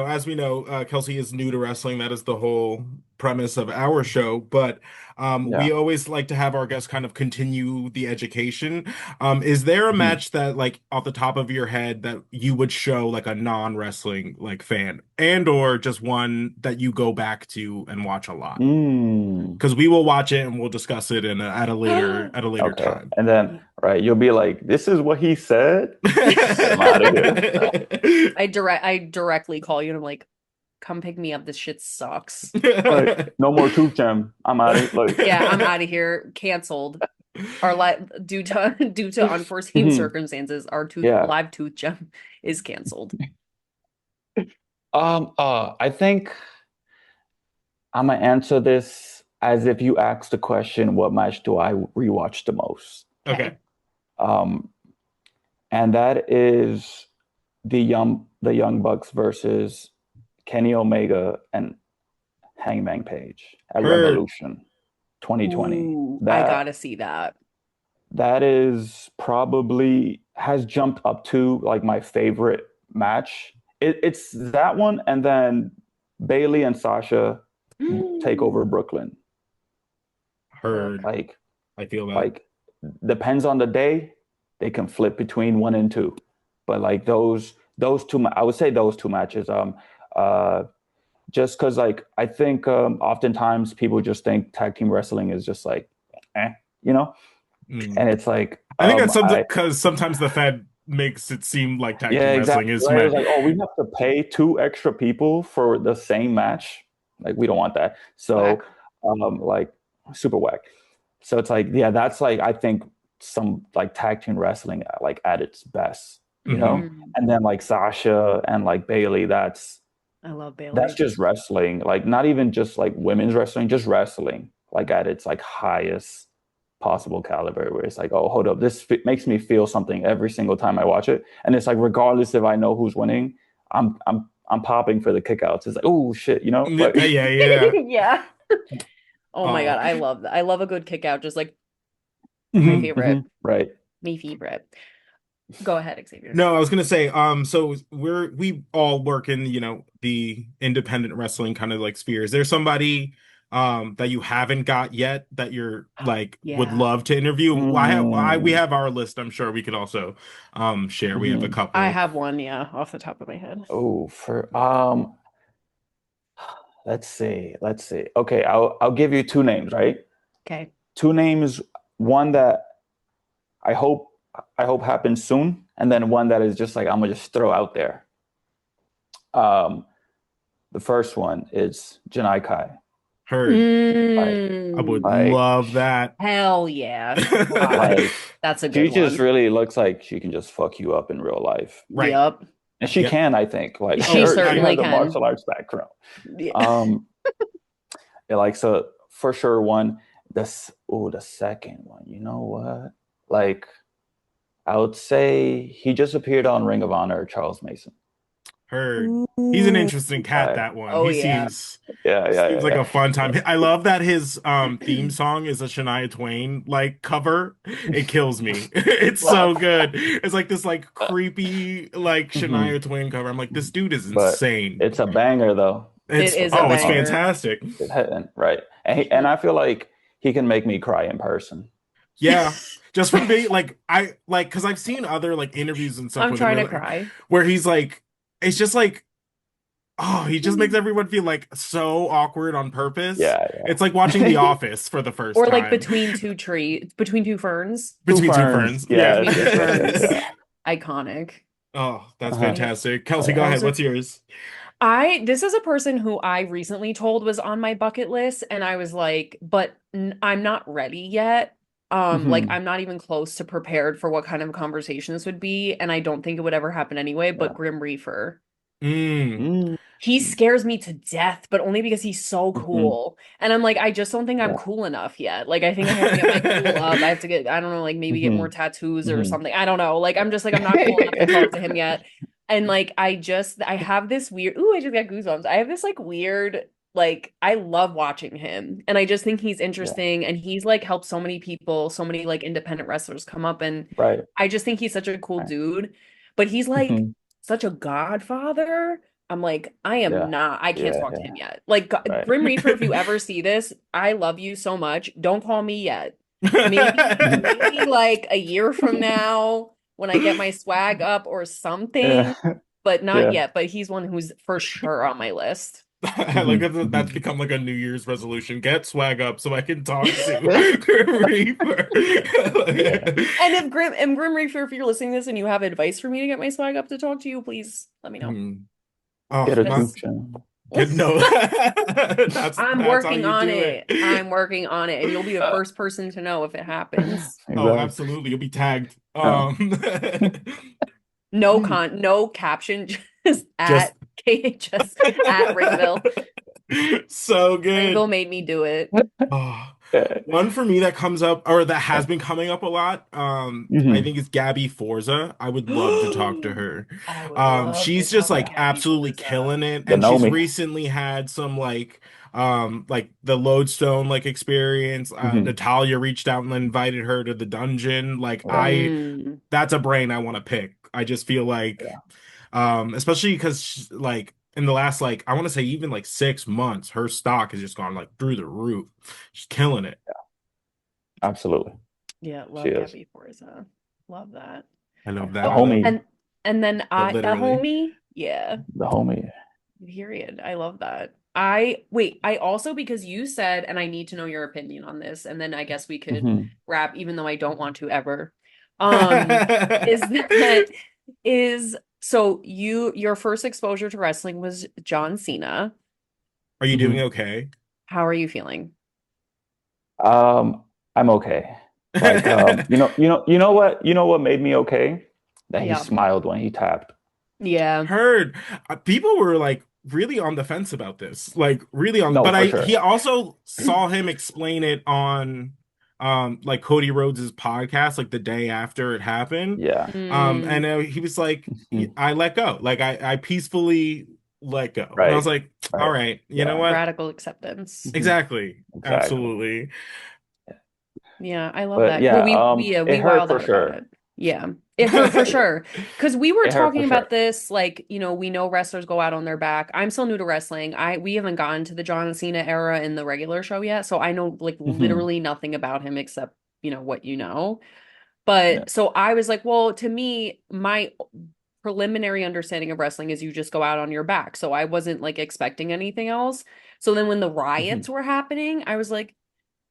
As we know, Kelsey is new to wrestling. That is the whole premise of our show. But Yeah. we always like to have our guests kind of continue the education. Is there a Mhm. match that, like, off the top of your head that you would show like a non-wrestling like fan, and or just one that you go back to and watch a lot? Mm. Because we will watch it and we'll discuss it at a later Okay. time. And then, right, you'll be like, "This is what he said." Get him out of here. I directly call you and I'm like, come pick me up. This shit sucks. Like, no more tooth gem. I'm out of like. Yeah, I'm out of here. Canceled. Our due to unforeseen Mhm. circumstances, our Yeah. live tooth gem is canceled. I think I'm gonna answer this as if you asked the question, what match do I rewatch the most? Okay. Okay. Um, and that is the Young Bucks versus Kenny Omega and Hangman Page at Heard. Revolution 2020. Ooh, I That gotta see that. that is probably has jumped up to like my favorite match. It's that one, and then Bailey and Sasha take over Brooklyn. Heard. Like I feel that. like depends on the day, they can flip between one and two. But like those two, I would say those two matches. Uh, just because like I think oftentimes people just think tag team wrestling is just like, eh, you know, Mm. and it's like I think that's something I because sometimes the Fed makes it seem like tag yeah, team wrestling exactly. is Right. It meant. was like, oh, we have to pay two extra people for the same match. Like, we don't want that. So, Whack. like, super whack. So it's like, yeah, that's like I think some like tag team wrestling like at its best, you Hmm. know. Mm, And then like Sasha and like Bailey, I love that's Bailey. just wrestling. Like, not even just like women's wrestling, just wrestling, like at its like highest possible caliber, where it's like, oh, hold up, makes me feel something every single time I watch it. And it's like, regardless if I know who's winning, I'm popping for the kickouts. It's like, oh shit, Yeah, like yeah, yeah. Yeah. Oh my God, Oh. I love that. I love a good kick out, just like my Mhm. favorite. right. My favorite. Go ahead, Xavier. No, I was gonna say, so we all work in, the independent wrestling kind of like sphere. Is there somebody that you haven't got yet that you're like would Yeah. love to interview? Well, we Mm, have our list. I'm sure we could also share. We have a mhm. I couple. have one, yeah, off the top of my head. Oh, for let's see. Okay, I'll give you two names, right? Okay. Two names, one that I hope I hope happens soon, and then one that is just like I'm gonna just throw out there. Um, the first one is Janai Kai. Heard. Like, I would Mm, like, love that. hell yeah. God, like that's a she good just one. really looks like she can just fuck you up in real life, Right. Yep. and she Yep. can, I think. Like, She Oh, she certainly has a can. martial arts background. Yeah. Um, yeah, like so for sure. One, the second one. You know what? Like, I would say he just appeared on Ring of Honor, Charles Mason. Heard. He's an Ooh. interesting cat, Like, that one. Oh He yeah. yeah, yeah, seems yeah, like yeah. a fun time. I love that his theme song is a Shania Twain like cover. It kills me. It's Love. so good. It's like this like creepy like Mhm. Shania Twain cover. I'm like, this dude is But insane. it's a banger though. It It's is a it's Um, banger. fantastic. right, and I feel like he can make me cry in person. Yeah. Just from being like I like because I've seen other like interviews and stuff I'm with him trying to cry. where he's like it's just like oh, he just makes everyone feel like so awkward on purpose. Yeah, It's like watching The Office for the first Or like time. between two ferns. Two Between two ferns. ferns. Yeah. Between Yes, two yes, yes, yes, ferns. yeah. Iconic. Oh, that's Uh-huh. fantastic. Kelsey, Right. go ahead. Those are What's yours? this is a person who I recently told was on my bucket list, and I was like, but I'm not ready yet. Like Hmm. I'm not even close to prepared for what kind of conversation this would be, and I don't think it would ever happen anyway, but Yeah. Grim Reaper. Mm. Mm. He scares me to death, but only because he's so Hmm. cool. And I'm like, I just don't think I'm Yeah. cool enough yet. Like, I think I have to get my cool up. I have to get, I don't know, like maybe get Hmm. more tattoos or Hmm. something. I don't know. Like, I'm just like, I'm not cool enough to talk to him yet. And like, I have this weird, ooh, I just got goosebumps. I have this like weird, like, I love watching him. And I just think he's Yeah. interesting. And he's like helped so many people, so many like independent wrestlers come up. And Right. I just think he's such a cool Right. dude. But he's like Hmm. such a godfather. I'm like, I am Yeah. not, I can't Yeah. talk to him Yeah. yet. Like, Right. Grim Reaper, if you ever see this, I love you so much. Don't call me yet. Maybe like a year from now when I get my swag up or Yeah. something, but not Yeah. yet. But he's one who's for sure on my list. I like Hmm. that Hmm. that's become like a New Year's resolution. Get swag up so I can talk to Reaper. Yeah. And if Grim Reaper, if you're listening to this and you have advice for me to get my swag up to talk to you, please let me know. Hmm. Oh, Get a tooth Because channel. Good no. I'm That's how working you on do it. it. I'm working on it, and you'll be the first person to know if it happens. Oh, Exactly. absolutely. You'll be tagged. Uh, No caption, just Just at KHS at Ringville. so good. Ringville made me do it. Oh, yeah. one for me that comes up or that has been coming up a lot, I Hmm. think is Gabby Forza. I would love to talk to her. I would love to She's just talk to like Yeah. Gabby absolutely Forza. killing it, The and know she's me. recently had some like the Lodestone like experience. Hmm. Natalia reached out and invited her to the dungeon. Like Right. I, Mm. that's a brain I want to pick. I just feel like Yeah. especially because like in the last like I want to say even like 6 months, her stock has just gone like through the roof. She's killing it. Absolutely. Yeah, She love is. Gabby Forza. Love that. I love The that. I love homie. And then the that literally. homie, yeah, The homie. period. I love that. I wait, I also because you said, and I need to know your opinion on this, and then I guess we could Hmm. wrap, even though I don't want to ever. Um, is that is so your first exposure to wrestling was John Cena. Are you doing Hmm. okay? How are you feeling? I'm okay. Like, you know what made me okay? That he Yeah. smiled when he tapped. Yeah. Heard people were like really on the fence about this, like really on. No, But for I he sure. also saw him explain it on like Cody Rhodes's podcast like the day after it happened. Yeah. And Mm, he was like, Mhm. I let go, like I peacefully let go, and I was Right. like, all Right. right, you know Yeah. what? radical acceptance. Hmm. Exactly, Exactly. absolutely. Yeah, I love But that. Well, yeah, we it hurt wild for out about sure. it. Yeah, it hurt for sure. Because we were It hurt for talking sure. about this, like, we know wrestlers go out on their back. I'm still new to wrestling. We haven't gotten to the John Cena era in the regular show yet, so I know like Hmm. literally nothing about him except, what you know. Yeah. But so I was like, well, to me, my preliminary understanding of wrestling is you just go out on your back. So I wasn't like expecting anything else. So then when the riots Hmm. were happening, I was like,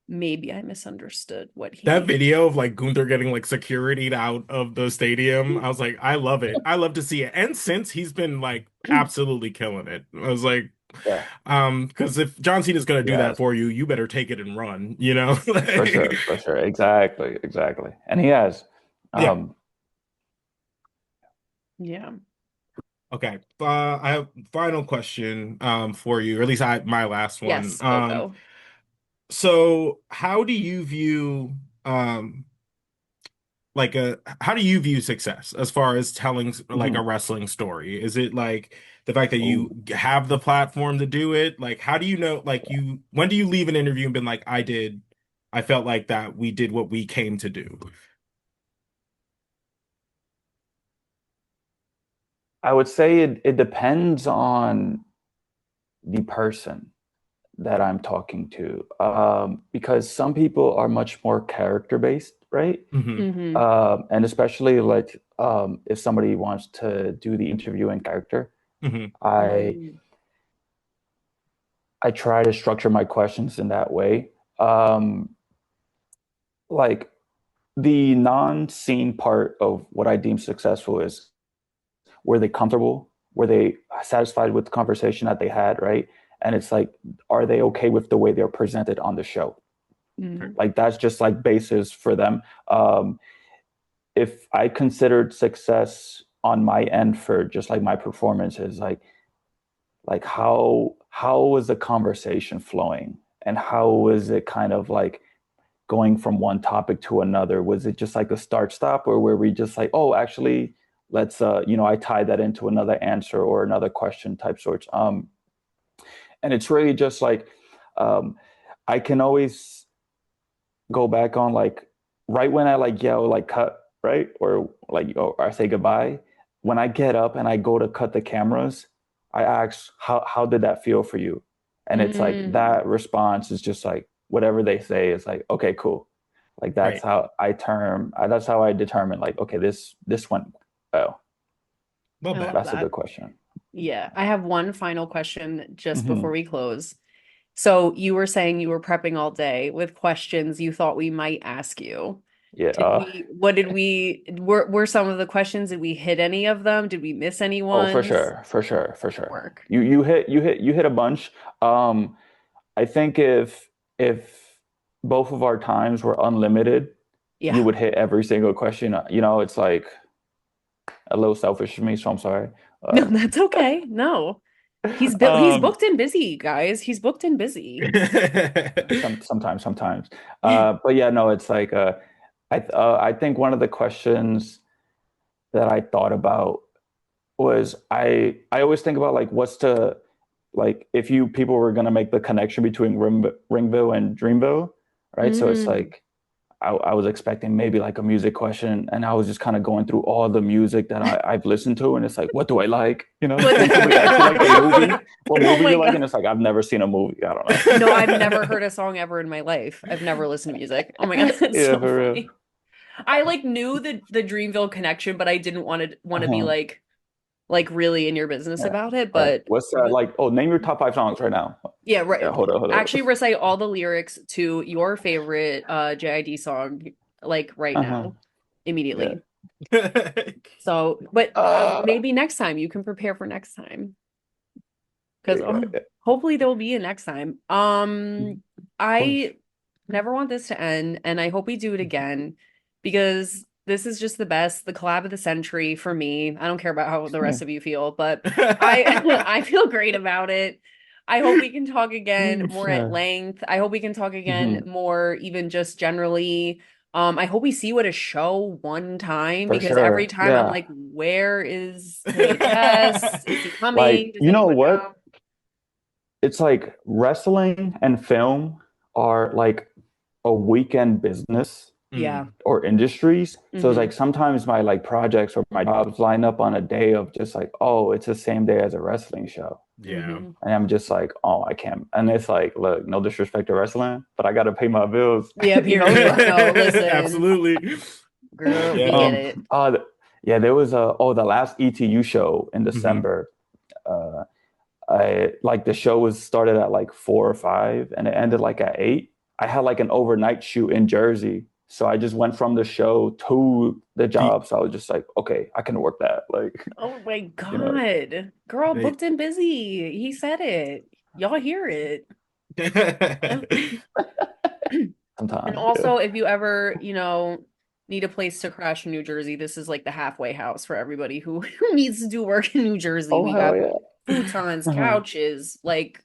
maybe I misunderstood what That he. video of like Gunther getting like security out of the stadium, I was like, I love it. I love to see it. And since he's been like absolutely killing it, I was like, Yeah. because if John Cena's gonna do that Yes. for you, you better take it and run, you know? For sure. For sure. Exactly. Exactly. And he has. Yeah. Um, Yeah. Okay. I have final question for you, or at least my last one. Yes, go. So how do you view um how do you view success as far as telling like a mhm. wrestling story? Is it like the fact that you Ooh. have the platform to do it? Like how do you know like you when do you leave an interview and been like I felt like that we did what we came to do? I would say it depends on the person that I'm talking to, because some people are much more character based, right? Hmm. Mm-hmm. And especially like if somebody wants to do the interview in character, Hmm. I Mm-hmm. I try to structure my questions in that way. Um, like the non-scene part of what I deem successful is were they comfortable? Were they satisfied with the conversation that they had, right? And it's like, are they okay with the way they're presented on the show? Mm-hmm. Like that's just like basis for them. If I considered success on my end for just like my performance is like how was the conversation flowing and how was it kind of like going from one topic to another? Was it just like a start stop or were we just like, oh, actually, let's I tied that into another answer or another question type sorts. And it's really just like um I can always go back on like right when I like yell like cut, right? Or I say goodbye. When I get up and I go to cut the cameras, I ask how did that feel for you? And it's like Mm-hmm. that response is just like whatever they say is like, okay, cool. Like Right. that's how I determine like, okay, this went oh, Love I that. love that's a that. good question. Yeah. I have one final question just before Hmm. we close. So you were saying you were prepping all day with questions you thought we might ask you. Yeah. Were some of the questions, did we hit any of them? Did we miss any Oh, for ones? sure, for sure, for sure. Work. You hit a bunch. Um, I think if both of our times were unlimited, you Yeah. would hit every single question. It's like a little selfish of me, so I'm sorry. No, Uh, that's okay. No. He's um, booked and busy, guys. He's booked and busy. sometimes. But yeah, no, it's like I think one of the questions that I thought about was I always think about like what's to like if you people were gonna make the connection between Ringville and Dreamville, right? So it's Mm. like I was expecting maybe like a music question, and I was just kind of going through all the music that I've listened to, and it's like, what do I like? And somebody asks you like a movie, what Oh movie my you like, and God. it's like I've never seen a movie. I don't know. No, I've never heard a song ever in my life. I've never listened to music. Oh my God, that's Yeah, so for real. funny. I like knew the Dreamville connection, but I didn't want to be Uh-huh. like really in your business Yeah. about it. All right. But What's like? Oh, name your top 5 songs right now. yeah, Yeah, right. hold up. Actually recite all the lyrics to your favorite JID song like right Uh-huh. now, Yeah. immediately. So, but Uh, maybe next time you can prepare for next time because yeah. hopefully there will be a next time. Of course. I never want this to end, and I hope we do it again because this is just the best, the collab of the century for me. I don't care about how the Yeah. rest of you feel, but I I feel great about it. I hope we can talk again more at Yeah. length. I hope we can talk again Hmm. more, even just generally. I hope we see you at a show one time For because every sure. time I'm Yeah. like, where is KHS? Is he coming? Like, Does you know anyone what? know? It's like wrestling and film are like a weekend business Yeah. Mm. or industries. So it's Hmm. like sometimes my like projects or my jobs line up on a day of just like, oh, it's the same day as a wrestling show. Yeah. Hmm. And I'm just like, oh, I can't. And it's like, look, no disrespect to wrestling, but I got to pay my bills. Yeah, period. No, listen, Absolutely. girl, we Yeah. get Um, it. yeah, there was the last ETU show in Hmm. December. Uh, I like the show was started at like 4 or 5 and it ended like at 8. I had like an overnight shoot in Jersey. So I just went from the show to the The job. So I was just like, okay, I can work that. Like, Oh my you know, God. Girl, they booked and busy. He said it. Y'all hear it. And sometimes. Yeah. also, if you ever, need a place to crash in New Jersey, this is like the halfway house for everybody who needs to do work in New Jersey. Oh, We hell got yeah. futons, Uh-huh. couches, like,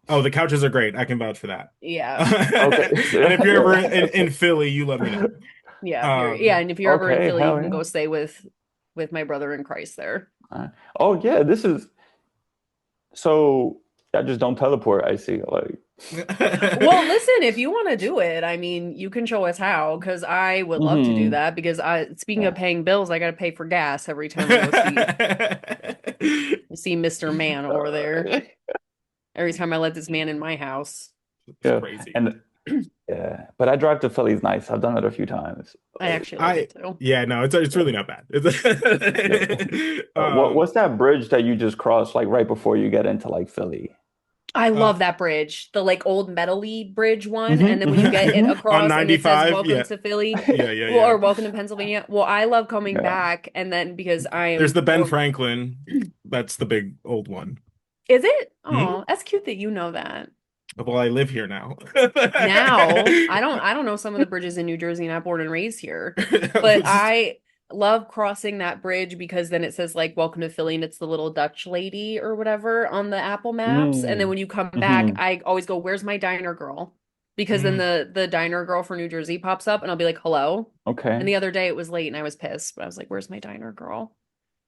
Oh, the couches are great. I can vouch for that. yeah, Okay. And if you're ever in Philly, you let me know. yeah, period. Yeah, Um, and if you're ever in Okay, Philly, you hell can yeah. go stay with my brother in Christ there. Uh, oh yeah, this is so I just don't teleport, I see. Like Well, listen, if you want to do it, I mean, you can show us how, because I would love to do hmm that. Because speaking of yeah. paying bills, I got to pay for gas every time I go see Mr. Man over there. Uh, Every time I let this man in my house, It's yeah. crazy. And yeah, but I drive to Philly's nice. I've done it a few times. I Like, actually like I it too. Yeah, no, it's yeah, really not bad. yeah. Um, What's that bridge that you just crossed like right before you get into like Philly? I uh, love that bridge, the like old metally bridge one, Hmm and then when you hmm get it hmm on across and it says 95, "Welcome yeah, to Philly," yeah, yeah, well, yeah. or "Welcome to Pennsylvania." Well, I love coming Yeah. back, and then because I There's am the Ben or Franklin. That's the big old one. is it? Hmm? Oh, that's cute that you know that. Well, I live here now. Now, I don't know some of the bridges in New Jersey, not born and raised here, but I love crossing that bridge because then it says like "Welcome to Philly" and it's the little Dutch lady or whatever on the Apple Maps. And then Mm. when you come back, Hmm. I always go, "Where's my diner girl?" Because then Mm. the diner girl for New Jersey pops up and I'll be like, "Hello." And Okay. the other day it was late and I was pissed, but I was like, "Where's my diner girl?"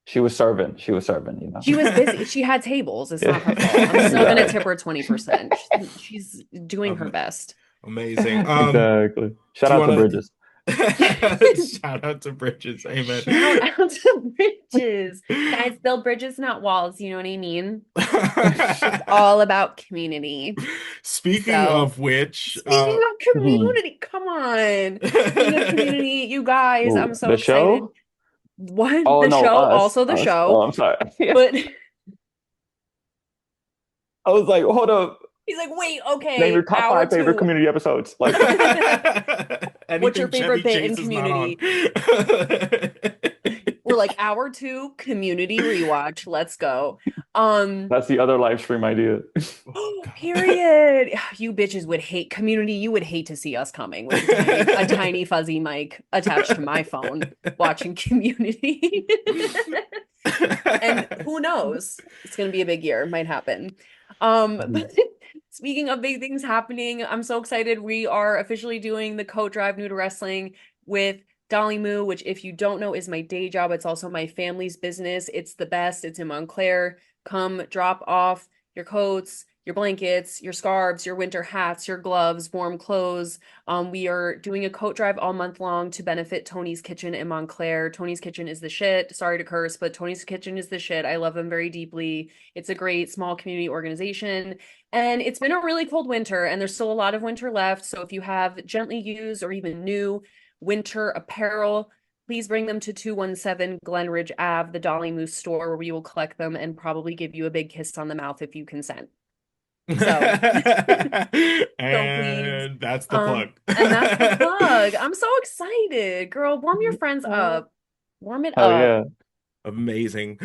She was serving. She was serving. She was busy. She had tables. It's not her fault. I'm Yeah. still gonna Exactly. tip her 20%. She's doing her Um, best. Amazing. Exactly. Shout Do you out to want Bridges. to shout out to Bridges? Amen. Shout out to bridges. Guys, build bridges, not walls. You know what I mean? It's all about community. Speaking So, of which, speaking of Mhm. community, come on. Speaking of community, you guys, I'm Ooh, so the excited. show? What? Oh The no, show, us, also the us. Oh, show. I'm sorry. Yeah. But I was like, hold up. He's like, wait, Name your okay, top hour 5 favorite two. community episodes. Like, What's your Anything favorite Chevy bit in Chase is not on. Community? We're like hour two, Community rewatch. Let's go. Um, that's the other live stream idea. Oh God. period. You bitches would hate Community. You would hate to see us coming with a tiny fuzzy mic attached to my phone watching Community. And who knows? It's gonna be a big year. Might happen. But speaking of big things happening, I'm so excited. We are officially doing the coat drive new to wrestling with Dolly Moo, which if you don't know is my day job. It's also my family's business. It's the best. It's in Montclair. Come drop off your coats, your blankets, your scarves, your winter hats, your gloves, warm clothes. We are doing a coat drive all month long to benefit Tony's Kitchen in Montclair. Tony's Kitchen is the shit. Sorry to curse, but Tony's Kitchen is the shit. I love them very deeply. It's a great small community organization. And it's been a really cold winter, and there's still a lot of winter left. So if you have gently used or even new winter apparel, please bring them to 217 Glenridge Ave, the Dolly Moose store, where we will collect them and probably give you a big kiss on the mouth if you consent. So, so please. And that's the plug. And that's the plug. I'm so excited. Girl, warm your friends up. Warm it Hell up. yeah. Amazing.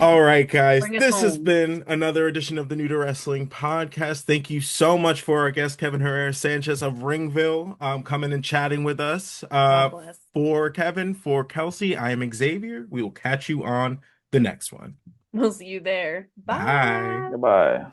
All right, guys. Bring us This has home. been another edition of the New to Wrestling podcast. Thank you so much for our guest, Kevin Herrera Sanchez of Ringville, coming and chatting with us. God bless. For Kevin, for Kelsey, I am Xavier. We will catch you on the next one. We'll see you there. Bye. Bye. Goodbye.